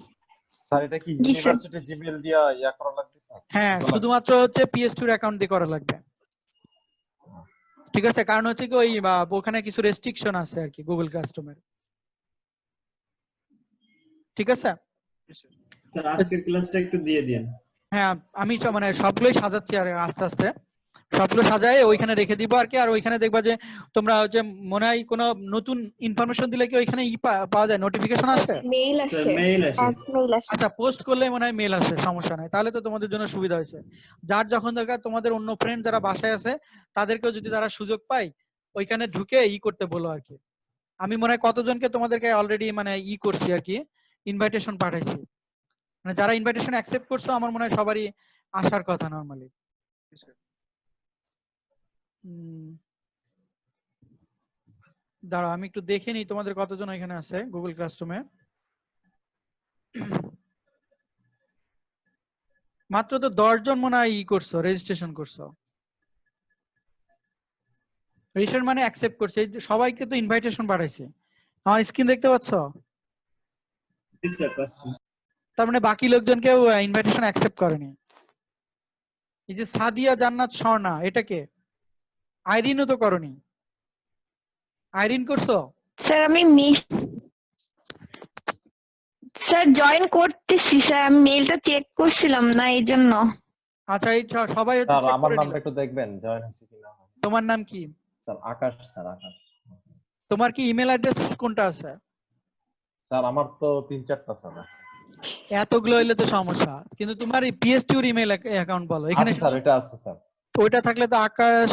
স্যার এটা কি ইউনিভার্সিটি জিমেইল দিয়া করা লাগবে স্যার? হ্যাঁ, শুধুমাত্র হচ্ছে PS2 এর অ্যাকাউন্ট দিয়ে করা লাগবে। ঠিক আছে? কারণ হচ্ছে কি ওই ওখানে কিছু রেস্ট্রিকশন আছে আর কি গুগল ক্লাসরুমের। ঠিক আছে? স্যার আজকের ক্লাসটা একটু দিয়ে দেন। হ্যাঁ, আমি মানে সবগুলোই সাজাচ্ছি আর আস্তে আস্তে সবগুলো সাজায় ওইখানে রেখে দিব আর কি। আর ওইখানে দেখবা যে তোমরা যে মনে হয় কোনো নতুন ইনফরমেশন দিলে কি ওইখানে পাওয়া যায়, নোটিফিকেশন আসে? মেইল আসে। আচ্ছা, পোস্ট করলে মনে হয় মেইল আসে, সমস্যা নাই। তাহলে তো তোমাদের জন্য সুবিধা হয়েছে। যার যখন দরকার, তোমাদের অন্য ফ্রেন্ড যারা বাসায় আছে তাদেরকেও যদি তারা সুযোগ পায় ওইখানে ঢুকে করতে বলো আর কি। আমি মনে হয় কতজনকে তোমাদেরকে অলরেডি মানে করছি আর কি, ইনভাইটেশন পাঠাইছি। মানে যারা ইনভাইটেশন অ্যাকসেপ্ট করছো আমার মনে হয় সবারই আসার কথা নরমালি। দাঁড়াও আমি একটু দেখে নিই তোমাদের কতজন এখানে আছে গুগল ক্লাসরুমে। মাত্র তো 10 জন মনে হয় করছো, রেজিস্ট্রেশন করছো। রেজিস্ট্রেশন মানে অ্যাকসেপ্ট করছে, সবাইকে তো ইনভাইটেশন পাঠাইছি। আমার স্ক্রিন দেখতে পাচ্ছ? তার মানে বাকি লোকজনকে ইনভাইটেশন অ্যাকসেপ্ট করেনি। এই যে সাদিয়া জান্নাত স্বর্ণা, এটাকে আইরিনও তো করনি। আইরিন করছো? স্যার আমি স্যার জয়েন করতেছি স্যার, আমি মেইলটা চেক করছিলাম না এই জন্য। আচ্ছা, এই সবাই হচ্ছে স্যার চেক আমার করে নামটা নিল। একটু দেখবেন জয়েন হয়েছে কিনা। তোমার নাম কি? স্যার আকাশ। স্যার আকাশ। তোমার কি ইমেল অ্যাড্রেস কোনটা আছে? স্যার আমার তো 3-4টা স্যার। এতগুলো হইলে তো সমস্যা। কিন্তু তোমার এই PS2 এর ইমেল অ্যাকাউন্ট বলো এখানে। স্যার এটা আছে স্যার। ওইটা থাকলে তো আকাশ,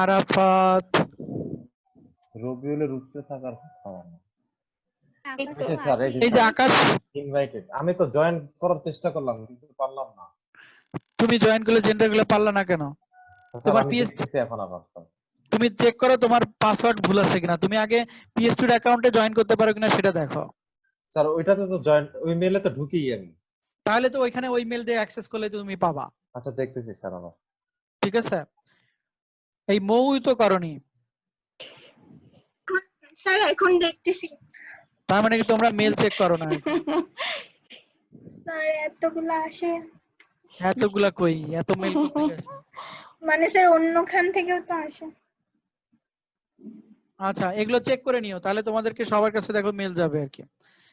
আরাফাত, রবিউলের রূপে থাকার কথা না। এই যে আকাশ ইনভাইটেড। আমি তো জয়েন করার চেষ্টা করলাম কিন্তু পারলাম না। তুমি জয়েন করলে জেন্ডার গুলো পারলা না কেন? তোমার PS2 এখন আবার তুমি চেক করো তোমার পাসওয়ার্ড ভুল আছে কিনা। তুমি আগে PS2 এর অ্যাকাউন্টে জয়েন করতে পারো কিনা সেটা দেখো। স্যার ওইটাতে তো জয়েন, ওই মেইলে তো ঢুকি আমি। তাহলে তো ওইখানে ওই মেইল দিয়ে অ্যাক্সেস করলে তো তুমি পাবা। আচ্ছা দেখতেছি স্যার আবার। ঠিক আছে? এই মৌই তো করনি স্যার, এখন দেখতেছি। তার মানে কি তোমরা মেল চেক করো না? আর এতগুলা আসে এতগুলা কই, এত মেল কোথেকে আসে? মানে স্যার অন্যখান থেকেও তো আসে। আচ্ছা এগুলো চেক করে নিও, তাহলে তোমাদেরকে সবার কাছে দেখো মেল যাবে আর কি।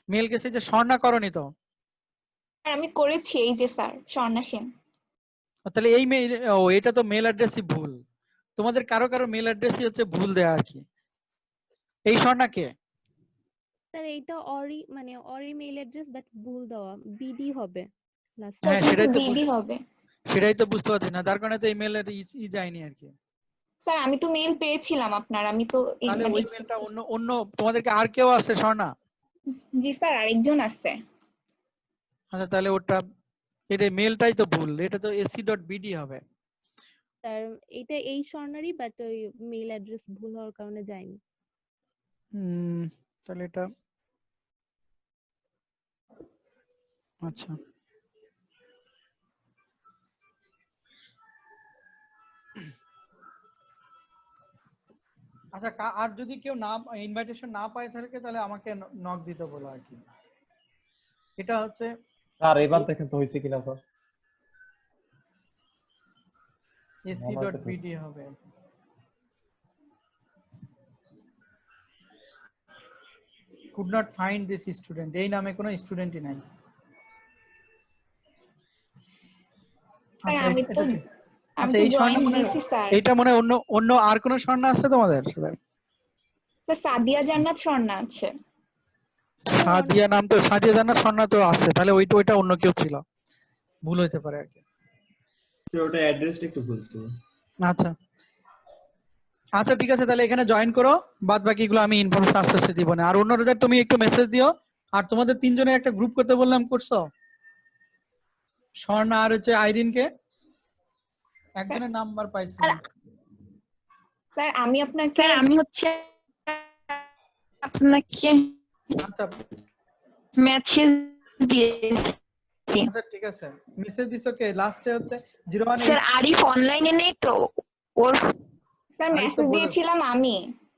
মেল গেছে যে স্বর্ণা করনি তো? স্যার আমি করেছি, এই যে স্যার স্বর্ণা সেন। তাহলে এই মেল, ও এটা তো মেল অ্যাড্রেসই ভুল। তোমাদের কারো কারো মেল অ্যাড্রেসই হচ্ছে ভুল দেয়া আর কি। এই স্বর্ণা কে? স্যার এইটা অরি মানে অরি মেইল অ্যাড্রেস বাট ভুল দেওয়া, বিডি হবে লাস্ট। হ্যাঁ সেটাই তো বিডি হবে। সেটাই তো বুঝতে পারছি না, যার কারণে তো ইমেলের ই যায়নি আর কি। স্যার আমি তো মেইল পেয়েছিলাম আপনার, আমি তো তাহলে মানে ওই মেলটা অন্য অন্য তোমাদেরকে আর কেউ আছে স্বর্ণা? জি স্যার আরেকজন আছে। আচ্ছা তাহলে ওটা, এটা মেলটাই তো ভুল, এটা তো ac.bd হবে। স্যার এটা এই স্বর্ণারই বাট ওই মেইল অ্যাড্রেস ভুল হওয়ার কারণে যায়নি। তাহলে এটা আচ্ছা আচ্ছা আর যদি কেউ না ইনভাইটেশন না পায় থাকে তাহলে আমাকে নক দিতে বলো আর কি। এটা হচ্ছে স্যার এবার দেখেন তো হয়েছে কিনা স্যার। ac.bd হবে। could not find this student, এই নামে কোনো স্টুডেন্টই নাই। স্যার আচ্ছা আমি তো আচ্ছা এই জয়েন স্বর্ণা দিয়েছি স্যার। এটা মনে অন্য অন্য আর কোন স্বর্ণা আছে তোমাদের? স্যার সাদিয়া জান্নাত স্বর্ণা আছে। সাদিয়া নাম তো, সাদিয়া জান্নাত স্বর্ণা তো আছে, তাহলে ওইটা অন্য কেউ ছিল, ভুল হইতে পারে আর কি। স্যার ওটা অ্যাড্রেসটা একটু ভুল ছিল। আচ্ছা আচ্ছা ঠিক আছে, তাহলে এখানে জয়েন করো, বাদ বাকিগুলো আমি ইনফরমেশন আস্তে আস্তে দিব না। আর অন্যদের তুমি একটু মেসেজ দিও। আর তোমাদের তিনজনের একটা গ্রুপ করতে বললাম, করছো? স্বর্ণা আর হচ্ছে আইরিনকে, একজনের নাম্বার পাইছি। স্যার আমি আপনাকে স্যার আমি হচ্ছে আপনাকে আচ্ছা মেসেজ দিয়েছি। আচ্ছা ঠিক আছে, মেসেজ দিছো কে? লাস্টে হচ্ছে 01। স্যার আরিফ অনলাইনে নেই তো, ওর স্যার মেসেজ দিয়েছিলাম আমি,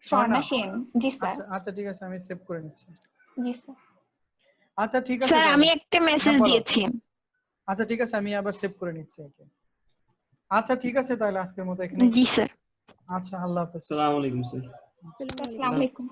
স্বর্ণা সেন। জি স্যার। আচ্ছা আচ্ছা ঠিক আছে, আমি সেভ করে নিচ্ছি। জি স্যার। আচ্ছা ঠিক আছে স্যার আমি একটা মেসেজ দিয়েছি। আচ্ছা ঠিক আছে, আমি আবার সেভ করে নিচ্ছি। ওকে আচ্ছা ঠিক আছে, তাহলে আজকের মতো এখানে। জি স্যার। আচ্ছা আল্লাহ হাফেজ। আসসালামু আলাইকুম স্যার। আসসালামু আলাইকুম।